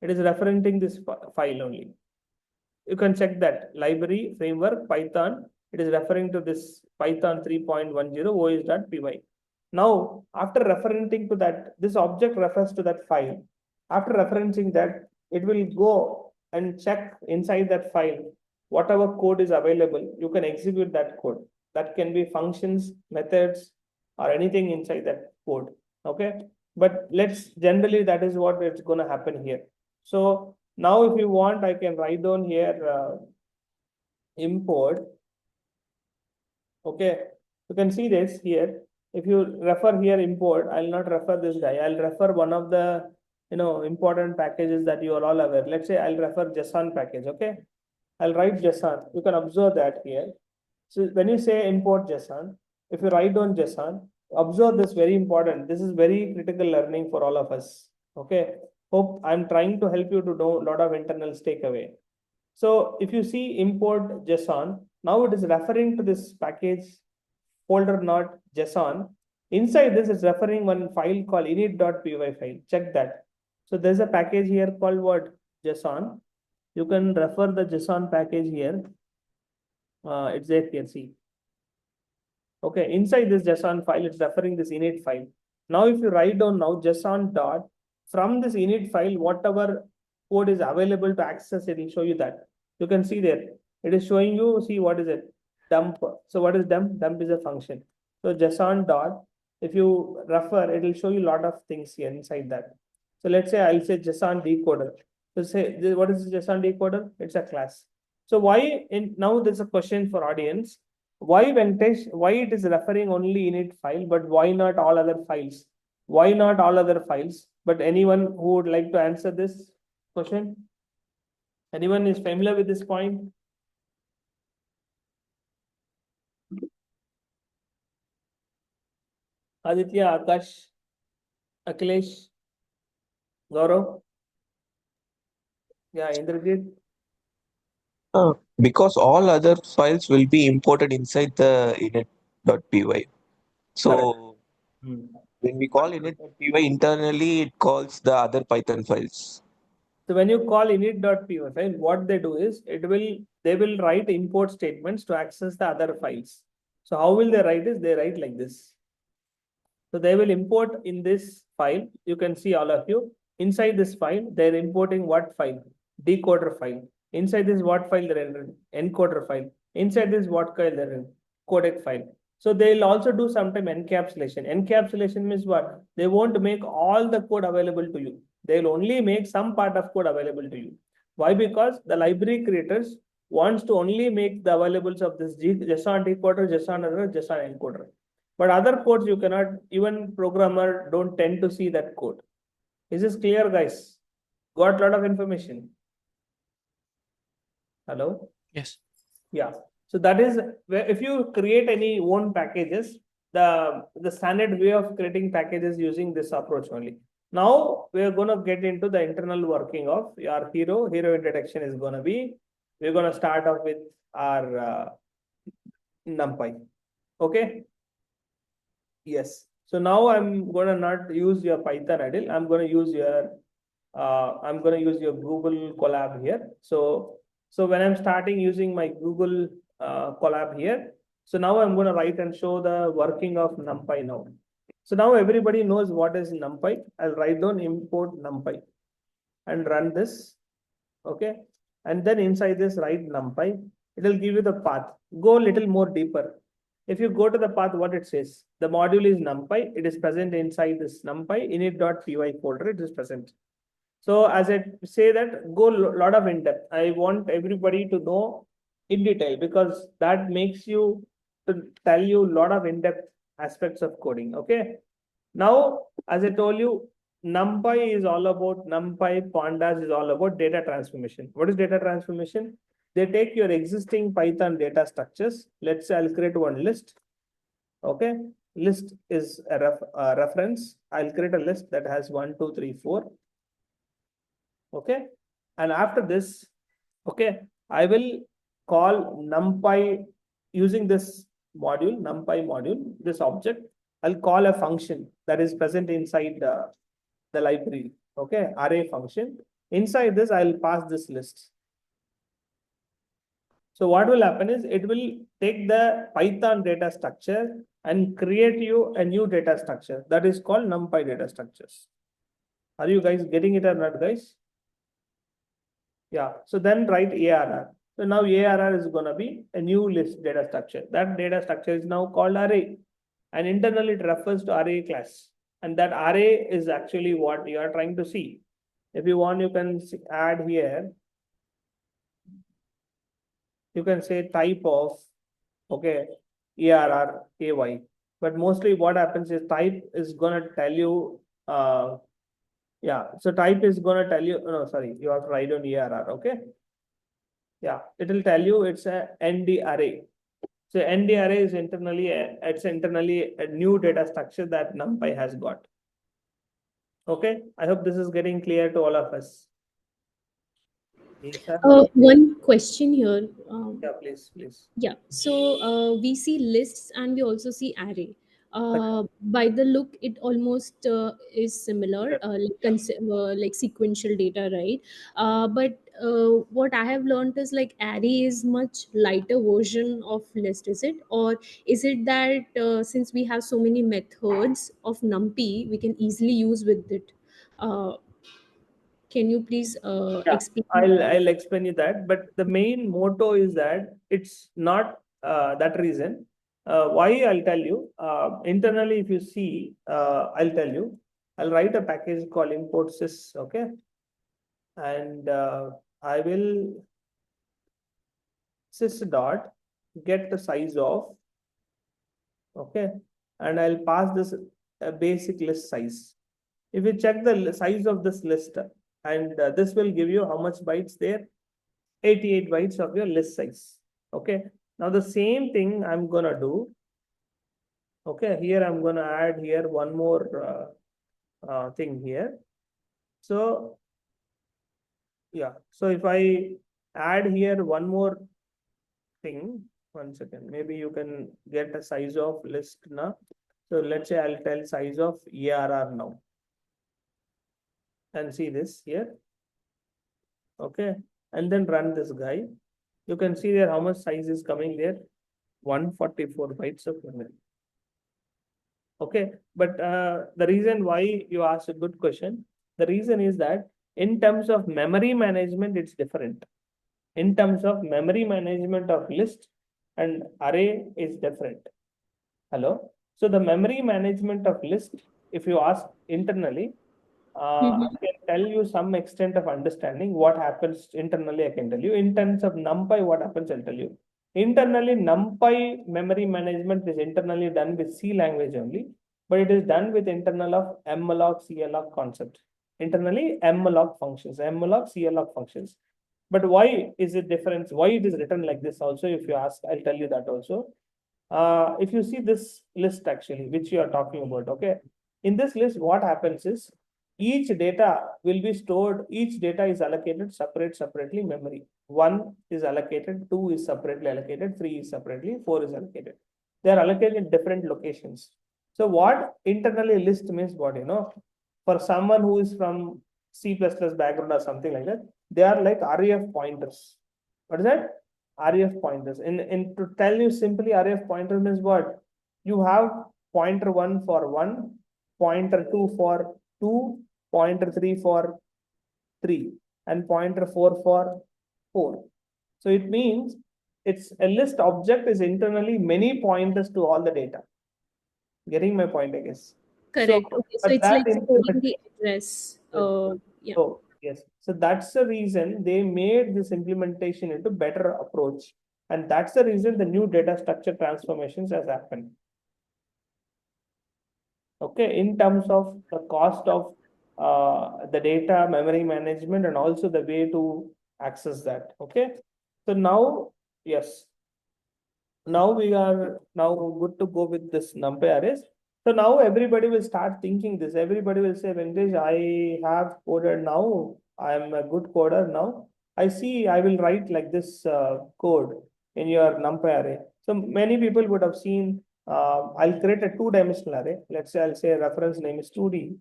It is referencing this file only. You can check that library framework Python. It is referring to this Python 3.10 os.py. Now, after referencing to that, this object refers to that file. After referencing that, it will go and check inside that file whatever code is available. You can execute that code. That can be functions, methods, or anything inside that code. Okay, but let's generally that is what it's going to happen here. So now, if you want, I can write down here import. Okay, you can see this here. If you refer here import, I'll not refer this guy. I'll refer one of the important packages that you are all aware. Let's say I'll refer JSON package. Okay, I'll write JSON. You can observe that here. So when you say import JSON, if you write down JSON, observe this very important. This is very critical learning for all of us. Okay. Hope I'm trying to help you to know a lot of internals takeaway. So if you see import JSON, now it is referring to this package folder not JSON. Inside this is referring one file called init.py file. Check that. So there's a package here called what? JSON. You can refer the JSON package here. It's there here, see. Okay, inside this JSON file, it's referring this init file. Now, if you write down now JSON dot, from this init file, whatever code is available to access, it will show you that. You can see there. It is showing you, see what is it? Dump. So what is dump? Dump is a function. So JSON dot, if you refer, it will show you a lot of things here inside that. So let's say I'll say JSON decoder. So say, what is JSON decoder? It's a class. So why now there's a question for audience. Why Venkatesh, why it is referring only init file, but why not all other files? Why not all other files? But anyone who would like to answer this question? Anyone is familiar with this point? Aditya, Akash, Akhilesh, Gaurav? Yeah, Indrajit? Because all other files will be imported inside the init.py. So when we call init.py internally, it calls the other Python files. So when you call init.py file, what they do is they will write import statements to access the other files. So how will they write is they write like this. So they will import in this file. You can see all of you inside this file. They're importing what file? Decoder file. Inside this what file they're entering? Encoder file. Inside this what file they're in? Codec file. So they'll also do sometime encapsulation. Encapsulation means what? They won't make all the code available to you. They'll only make some part of code available to you. Why? Because the library creators wants to only make the availables of this JSON decoder, JSON error, JSON encoder. But other codes you cannot, even programmer don't tend to see that code. Is this clear, guys? Got a lot of information. Hello? Yes. Yeah. So that is where if you create any own packages, the standard way of creating packages using this approach only. Now we're going to get into the internal working of your hero. Hero introduction is going to be, we're going to start off with our NumPy. Okay. Yes. So now I'm going to not use your Python idle. I'm going to use your Google Colab here. So when I'm starting using my Google Colab here, so now I'm going to write and show the working of NumPy now. So now everybody knows what is NumPy. I'll write down import NumPy and run this. Okay. And then inside this write NumPy. It will give you the path. Go a little more deeper. If you go to the path, what it says, the module is NumPy. It is present inside this NumPy init.py folder. It is present. So as I say that, go a lot of in depth. I want everybody to know in detail because that makes you to tell you a lot of in depth aspects of coding. Okay. Now, as I told you, NumPy is all about NumPy pandas is all about data transformation. What is data transformation? They take your existing Python data structures. Let's say I'll create one list. Okay. List is a reference. I'll create a list that has 1, 2, 3, 4. Okay. And after this, okay, I will call NumPy using this module, NumPy module, this object. I'll call a function that is present inside the library. Okay. Array function. Inside this, I'll pass this list. So what will happen is it will take the Python data structure and create you a new data structure that is called NumPy data structures. Are you guys getting it or not, guys? Yeah. So then write ARR. So now ARR is going to be a new list data structure. That data structure is now called array. And internally it refers to array class. And that array is actually what you are trying to see. If you want, you can add here. You can say type of, okay, ARR, AY. But mostly what happens is type is going to tell you, yeah. So type is going to tell you, no, sorry, you have to write on ARR, okay? Yeah, it will tell you it's a ND array. So ND array is internally a new data structure that NumPy has got. Okay, I hope this is getting clear to all of us. One question here. Yeah, please. Yeah, so we see lists and we also see array. By the look, it almost is similar, like sequential data, right? But what I have learned is like array is much lighter version of list, is it? Or is it that since we have so many methods of NumPy, we can easily use with it? Can you please explain? I'll explain you that. But the main motto is that it's not that reason. Why I'll tell you. Internally, if you see, I'll tell you. I'll write a package called import sys, okay? And I will sys dot get the size of, okay? And I'll pass this basic list size. If you check the size of this list, and this will give you how much bytes there, 88 bytes of your list size. Okay. Now the same thing I'm gonna do. Okay, here I'm gonna add here one more thing here. So yeah, so if I add here one more thing, 1 second, maybe you can get a size of list now. So let's say I'll tell size of ARR now. And see this here. Okay, and then run this guy. You can see there how much size is coming there, 144 bytes of memory. Okay, but the reason why you asked a good question, the reason is that in terms of memory management, it's different. In terms of memory management of list and array is different. Hello. So the memory management of list, if you ask internally, I can tell you some extent of understanding what happens internally. I can tell you in terms of NumPy, what happens, I'll tell you. Internally, NumPy memory management is internally done with C language only, but it is done with internal of malloc, cloc concept. Internally, malloc functions, malloc, cloc functions. But why is it different? Why it is written like this also? If you ask, I'll tell you that also. If you see this list actually, which you are talking about, okay. In this list, what happens is each data will be stored, each data is allocated separately memory. 1 is allocated, 2 is separately allocated, 3 is separately, 4 is allocated. They are allocated in different locations. So what internally list means what, you know, for someone who is from C++ background or something like that, they are like REF pointers. What is that? REF pointers. In to tell you simply, REF pointer means what? You have pointer 1 for 1, pointer 2 for 2, pointer 3 for 3, and pointer 4 for 4. So it means it's a list object is internally many pointers to all the data. Getting my point, I guess. Correct. So, okay, so it's like storing the address. Yeah. So yes, so that's the reason they made this implementation into better approach, and that's the reason the new data structure transformations has happened. Okay, in terms of the cost of the data memory management and also the way to access that. Okay, so now yes, now we are now good to go with this NumPy arrays. So now everybody will start thinking this. Everybody will say, Venkatesh, I have coded now. I am a good coder now. I see I will write like this code in your NumPy array. So many people would have seen, I'll create a 2-dimensional array. Let's say I'll say reference name is 2D.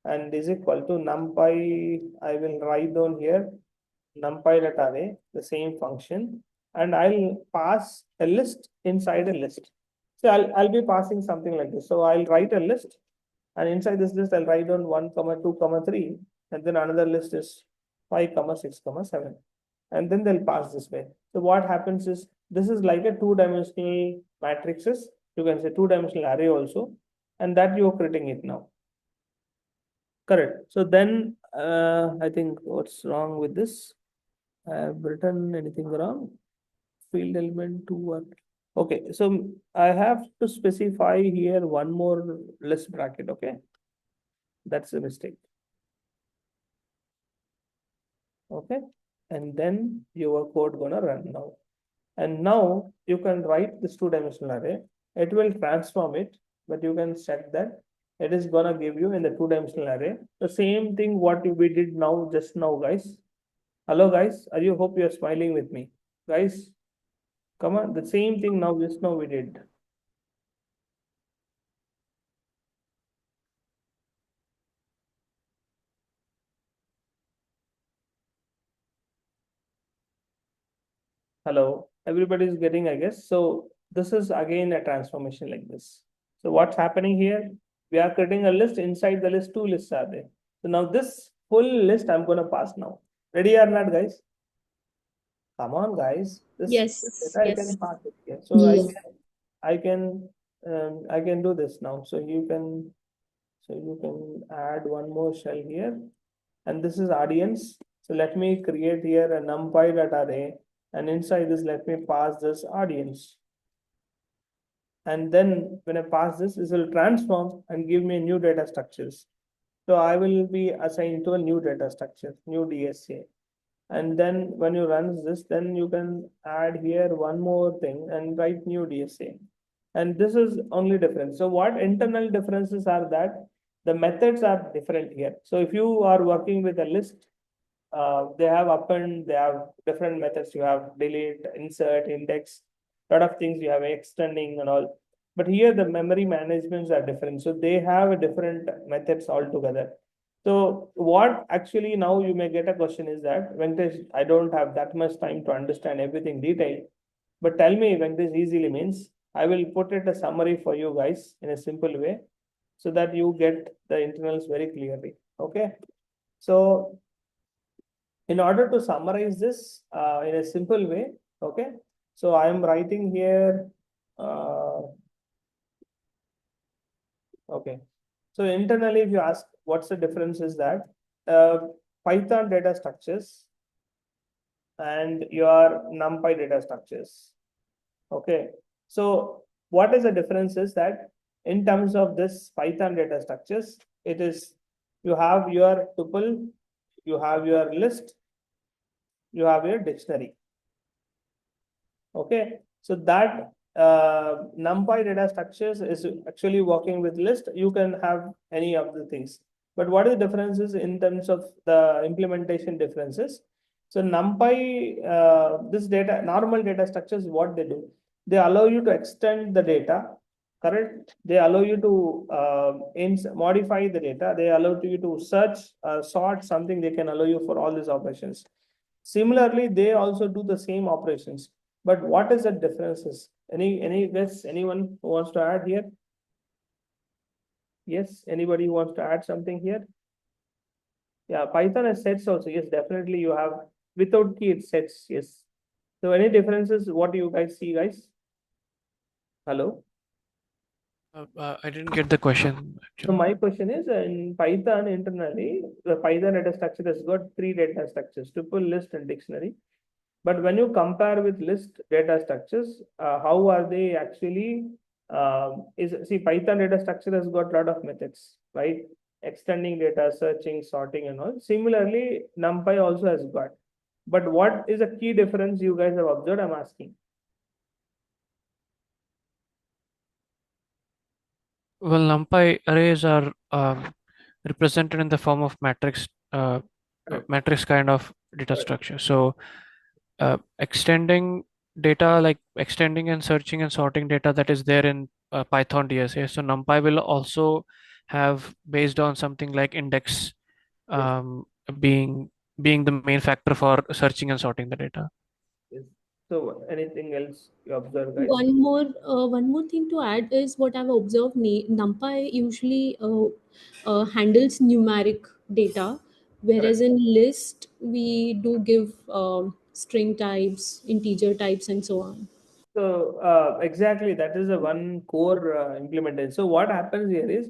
and is equal to numpy. I will write down here numpy.array, the same function, and I'll pass a list inside a list. So I'll be passing something like this. So I'll write a list, and inside this list I'll write down 1, 2, 3, and then another list is 5, 6, 7, and then they'll pass this way. So what happens is this is like a two-dimensional matrices. You can say two-dimensional array also, and that you're creating it now. Correct. So then I think what's wrong with this? I have written anything wrong? Field element 2 1. Okay, so I have to specify here one more list bracket. Okay, that's a mistake. Okay, and then your code gonna run now. And now you can write this two-dimensional array. It will transform it, but you can set that it is gonna give you in the two-dimensional array the same thing what we did now just now, guys. Hello, guys. Are you hope you are smiling with me, guys? Come on, the same thing now just now we did. Hello, everybody is getting, I guess. So this is again a transformation like this. So what's happening here? We are creating a list. Inside the list, two lists are there. So now this full list I'm going to pass now. Ready or not, guys? Come on, guys. This Yes, data I yes. can pass it here. So Yes. I can do this now. So you can add one more shell here, and this is audience. So let me create here a numpy.array, and inside this let me pass this audience. And then when I pass this will transform and give me new data structures. So I will be assigned to a new data structure, new DSA. And then when you run this, then you can add here one more thing and write new DSA. And this is only difference. So what internal differences are that the methods are different here. So if you are working with a list, they have append, they have different methods. You have delete, insert, index, lot of things you have extending and all. But here the memory managements are different. So they have a different methods altogether. So what actually now you may get a question is that, Venkatesh, I don't have that much time to understand everything detail. But tell me, Venkatesh, easily means I will put it a summary for you guys in a simple way so that you get the internals very clearly. Okay. So in order to summarize this in a simple way, okay. So I am writing here. Okay. So internally, if you ask what's the difference is that Python data structures and your NumPy data structures. Okay. So what is the difference is that in terms of this Python data structures, it is you have your tuple, you have your list, you have your dictionary. Okay. So that NumPy data structures is actually working with list. You can have any of the things. But what are the differences in terms of the implementation differences? So NumPy, this data, normal data structures, what they do, they allow you to extend the data, correct? They allow you to modify the data. They allow you to search, sort something. They can allow you for all these operations. Similarly, they also do the same operations. But what is the differences? Any guess? Anyone who wants to add here? Yes, anybody who wants to add something here? Yeah, Python has sets also. Yes, definitely you have without key it sets. Yes. So any differences? What do you guys see, guys? Hello. I didn't get the question. So my question is in Python internally, the Python data structure has got three data structures: tuple, list, and dictionary. But when you compare with list data structures, how are they actually? See, Python data structure has got a lot of methods, right? Extending data, searching, sorting, and all. Similarly, NumPy also has got. But what is a key difference you guys have observed? I'm asking. Well, NumPy arrays are represented in the form of matrix kind of data structure. So extending data, like extending and searching and sorting data that is there in Python DSA. So NumPy will also have based on something like index being the main factor for searching and sorting the data. Yes. So anything else you observe, guys? One more thing to add is what I've observed. NumPy usually handles numeric data, whereas Correct. in list we do give string types, integer types, and so on. So exactly, that is the one core implementation. So what happens here is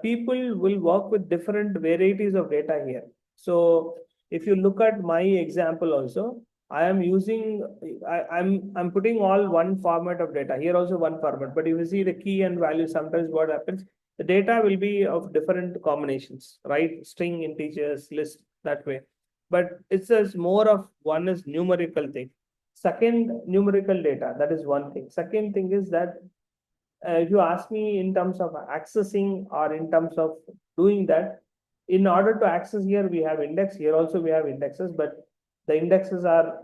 people will work with different varieties of data here. So if you look at my example also, I am using I'm putting all one format of data here, also one format. But if you see the key and value, sometimes what happens, the data will be of different combinations, right? String, integers, list, that way. But it's just more of one is numerical thing. Second, numerical data. That is one thing. Second thing is that if you ask me in terms of accessing or in terms of doing that, in order to access here, we have index. Here also we have indexes, but the indexes are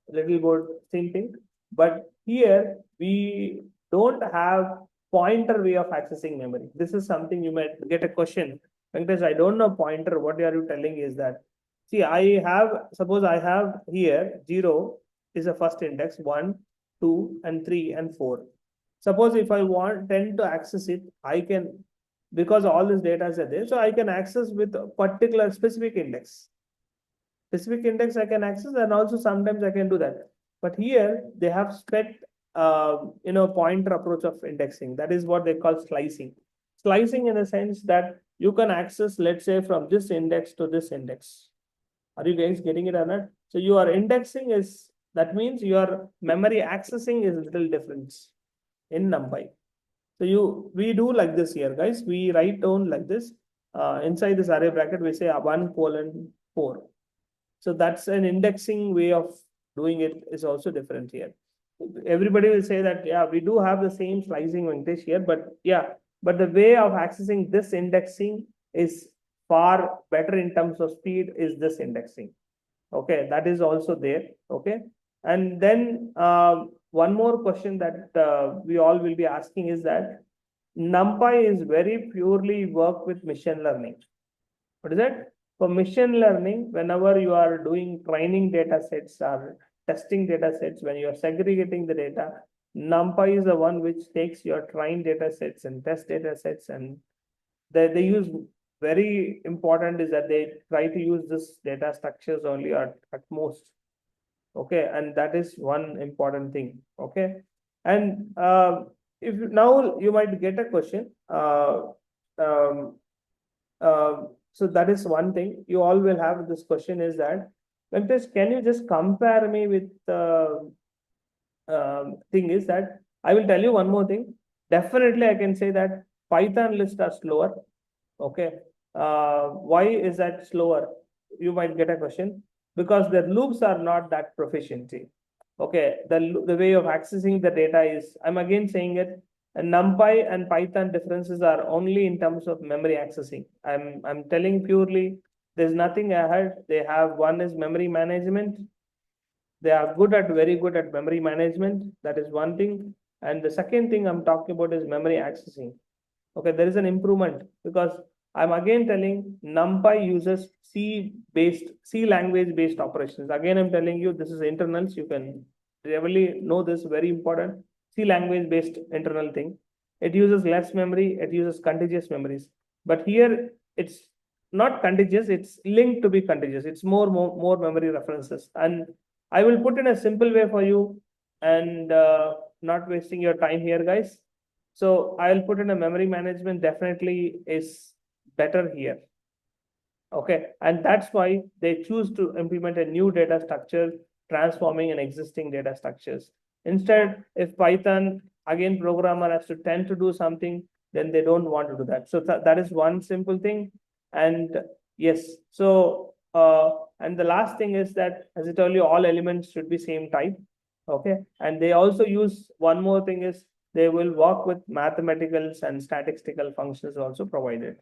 little bit same thing. But here we don't have pointer way of accessing memory. This is something you might get a question. Venkatesh, I don't know pointer. What are you telling is that? See, suppose I have here 0 is the first index, 1, 2, and 3, and 4. Suppose if I tend to access it, I can, because all this data is there, so I can access with a particular specific index. Specific index I can access, and also sometimes I can do that. But here they have spec, pointer approach of indexing. That is what they call slicing. Slicing in the sense that you can access, let's say, from this index to this index. Are you guys getting it or not? So your indexing is, that means your memory accessing is a little different in NumPy. So we do like this here, guys. We write down like this. Inside this array bracket, we say 1:4. So that's an indexing way of doing it is also different here. Everybody will say that, yeah, we do have the same slicing Venkatesh here, but yeah, but the way of accessing this indexing is far better in terms of speed is this indexing. Okay, that is also there. Okay. And then one more question that we all will be asking is that NumPy is very purely work with machine learning. What is that? For machine learning, whenever you are doing training data sets or testing data sets, when you are segregating the data, NumPy is the one which takes your trained data sets and test data sets, and they use, very important is that they try to use this data structures only at most. Okay, and that is one important thing. Okay, and if now you might get a question. Um, so that is one thing you all will have. This question is that, Venkatesh, can you just compare me with thing is that I will tell you one more thing. Definitely, I can say that Python lists are slower. Okay. Why is that slower? You might get a question, because their loops are not that proficiency. Okay. The way of accessing the data is, I'm again saying it, and NumPy and Python differences are only in terms of memory accessing. I'm telling purely, there's nothing ahead. They have, one is memory management. They are very good at memory management. That is one thing. And the second thing I'm talking about is memory accessing. Okay, there is an improvement, because I'm again telling NumPy uses C language based operations. Again, I'm telling you, this is internals. You can really know this, very important. C language based internal thing. It uses less memory. It uses contiguous memories. But here it's not contiguous. It's linked to be contiguous. It's more memory references. And I will put in a simple way for you, and not wasting your time here, guys. So I'll put in a memory management definitely is better here. Okay, and that's why they choose to implement a new data structure, transforming an existing data structures. Instead, if Python, again, programmer has to tend to do something, then they don't want to do that. So that is one simple thing. And yes, so and the last thing is that, as I told you, all elements should be same type. Okay, and they also use one more thing is they will work with mathematicals and statistical functions also provided.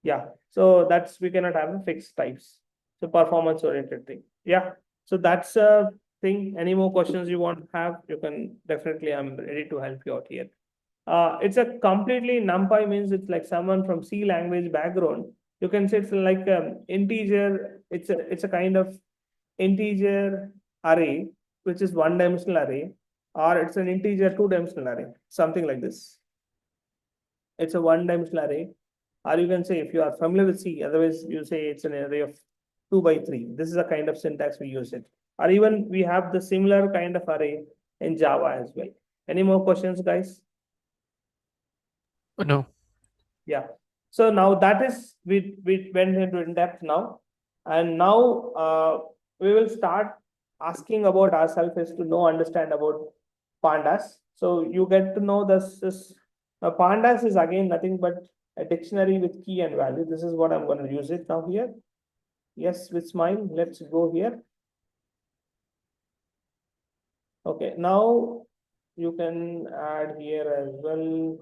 Yeah, so that's, we cannot have a fixed types. So performance oriented thing. Yeah, so that's a thing. Any more questions you want to have, you can definitely, I'm ready to help you out here. It's a completely NumPy means it's like someone from C language background. You can say it's like integer. It's a kind of integer array, which is one-dimensional array, or it's an integer two-dimensional array, something like this. It's a one-dimensional array, or you can say if you are familiar with C, otherwise you say it's an array of 2 by 3. This is a kind of syntax we use it. Or even we have the similar kind of array in Java as well. Any more questions, guys? No. Yeah. So now that is, we went into in depth now. And now we will start asking about ourselves is to understand about pandas. So you get to know this pandas is again nothing but a dictionary with key and value. This is what I'm going to use it now here. Yes, with smile. Let's go here. Okay, now you can add here as well.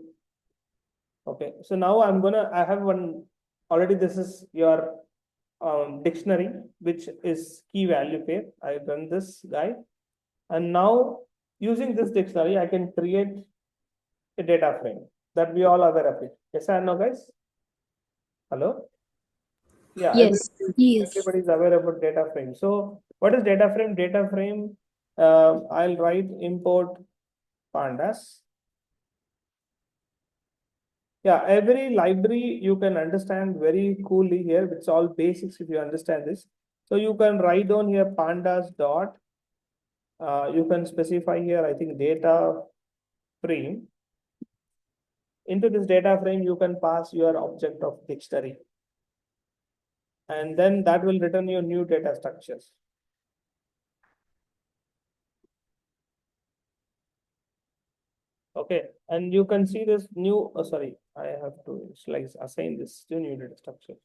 Okay, so now I have one already. This is your dictionary, which is key value pair. I've done this guy. And now using this dictionary, I can create a data frame that we all aware of it. Yes or no, guys? Hello? Yeah, Yes. everybody's aware about data frame. So what is data frame? Data frame, I'll write import pandas. Yeah, every library you can understand very coolly here. It's all basics if you understand this. So you can write down here pandas dot. You can specify here, I think, data frame. Into this data frame, you can pass your object of dictionary. And then that will return you new data structures. Okay, and you can see this new, sorry, I have to assign this to new data structure.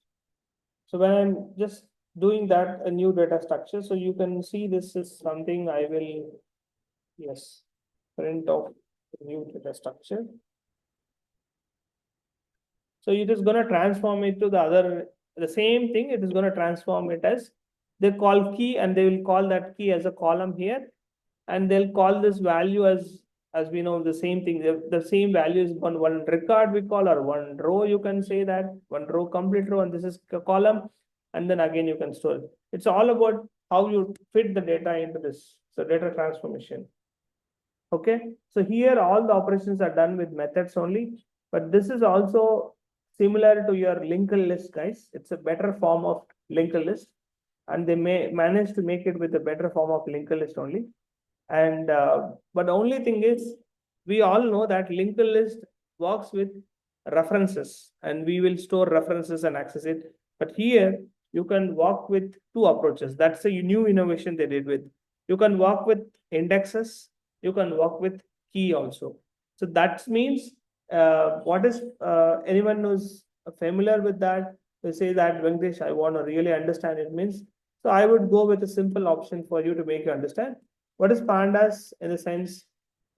So when I'm just doing that, a new data structure, so you can see this is something I will, yes, print off new data structure. So it is going to transform it to the same thing. It is going to transform it as they call key, and they will call that key as a column here, and they'll call this value as we know the same thing. The same value is one record we call, or one row. You can say that one row, complete row, and this is a column, and then again you can store it. It's all about how you fit the data into this. So data transformation. Okay, so here all the operations are done with methods only, but this is also similar to your linked list, guys. It's a better form of linked list, and they may manage to make it with a better form of linked list only. And but the only thing is, we all know that linked list works with references, and we will store references and access it. But here you can work with two approaches. That's a new innovation they did with. You can work with indexes. You can work with key also. So that means what is anyone who's familiar with that? They say that, Venkatesh, I want to really understand it means. So I would go with a simple option for you to make you understand. What is pandas in the sense?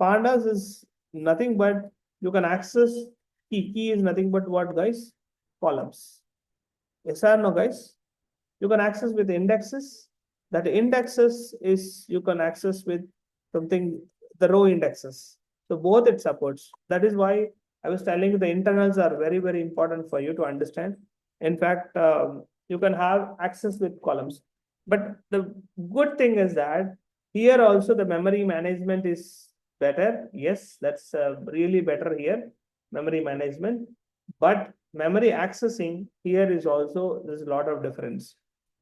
Pandas is nothing but you can access key. Key is nothing but what, guys? Columns. Yes or no, guys? You can access with indexes. That indexes is you can access with something, the row indexes. So both it supports. That is why I was telling you the internals are very, very important for you to understand. In fact, you can have access with columns. But the good thing is that here also the memory management is better. Yes, that's really better here, memory management. But memory accessing here is also, there's a lot of difference.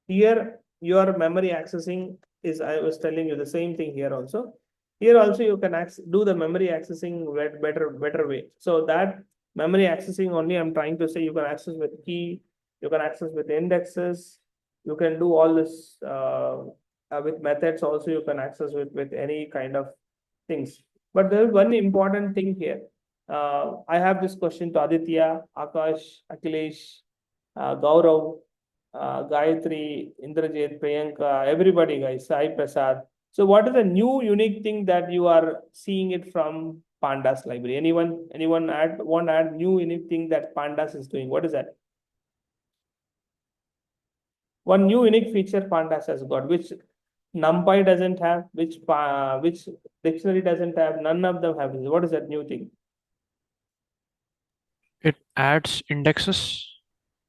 Here, your memory accessing is, I was telling you the same thing here also. Here also you can do the memory accessing better way. So that memory accessing only I'm trying to say you can access with key, you can access with indexes, you can do all this with methods also you can access with any kind of things. But there is one important thing here. I have this question to Aditya, Akash, Akhilesh, Gaurav, Gayatri, Indrajit, Priyanka, everybody, guys, Sai Prasad. So what is the new unique thing that you are seeing it from Pandas library? Anyone want to add new unique thing that Pandas is doing? What is that? One new unique feature Pandas has got, which NumPy doesn't have, which dictionary doesn't have, none of them have. What is that new thing? It adds indexes.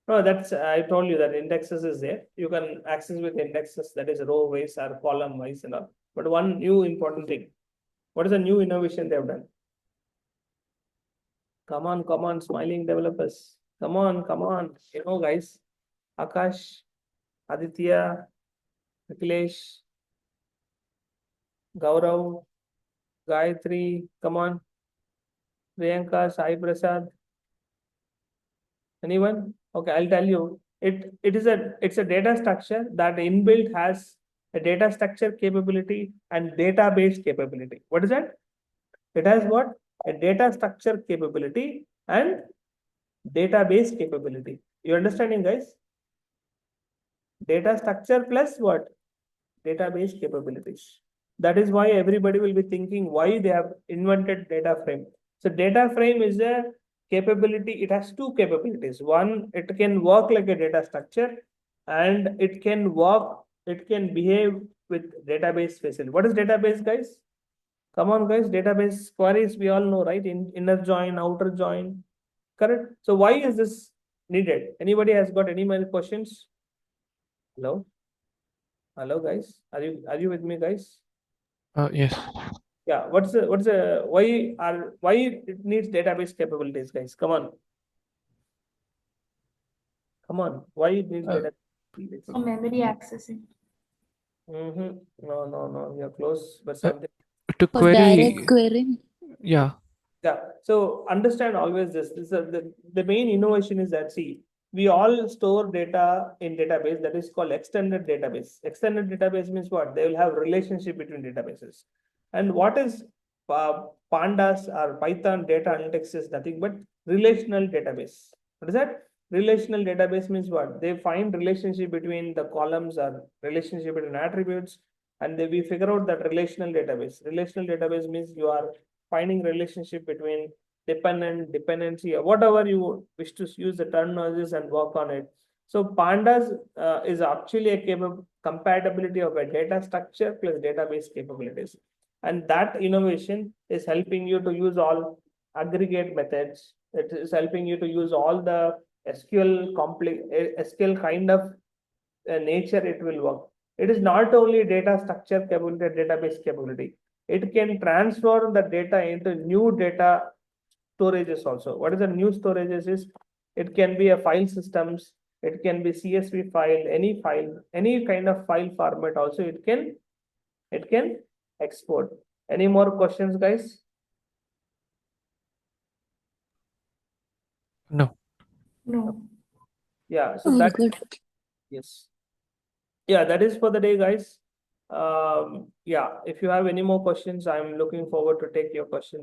No, that's I told you that indexes is there. You can access with indexes, that is row wise or column wise and all. But one new important thing. What is the new innovation they have done? Come on, smiling developers. Come on. You know, guys. Akash, Aditya, Akhilesh, Gaurav, Gayatri, come on. Priyanka, Sai Prasad. Anyone? Okay, I'll tell you. It's a data structure that inbuilt has a data structure capability and database capability. What is that? It has what? A data structure capability and database capability. You understanding, guys? Data structure plus what? Database capabilities. That is why everybody will be thinking why they have invented data frame. So data frame is a capability. It has two capabilities. One, it can work like a data structure, and it can behave with database facility. What is database, guys? Come on, guys. Database queries we all know, right? Inner join, outer join. Correct. So why is this needed? Anybody has got any more questions? Hello? Hello, guys. Are you with me, guys? Yes. Yeah. What's the why it needs database capabilities, guys? Come on. Why it needs database? For memory accessing. No. You're close, but Uh, something. To For query. direct querying. Yeah. Yeah. So understand always this. The main innovation is that, see, we all store data in database that is called extended database. Extended database means what? They will have relationship between databases. And what is pandas or Python data analytics is nothing but relational database. What is that? Relational database means what? They find relationship between the columns or relationship between attributes, and we figure out that relational database. Relational database means you are finding relationship between dependency, or whatever you wish to use the terminologies and work on it. So pandas is actually a compatibility of a data structure plus database capabilities. And that innovation is helping you to use all aggregate methods. It is helping you to use all the SQL kind of nature it will work. It is not only data structure capability, database capability. It can transfer the data into new data storages also. What is the new storages is? It can be a file systems, it can be CSV file, any kind of file format also it can export. Any more questions, guys? No. No. Yeah, so All that good. yes. Yeah, that is for the day, guys. Yeah, if you have any more questions, I'm looking forward to take your questions.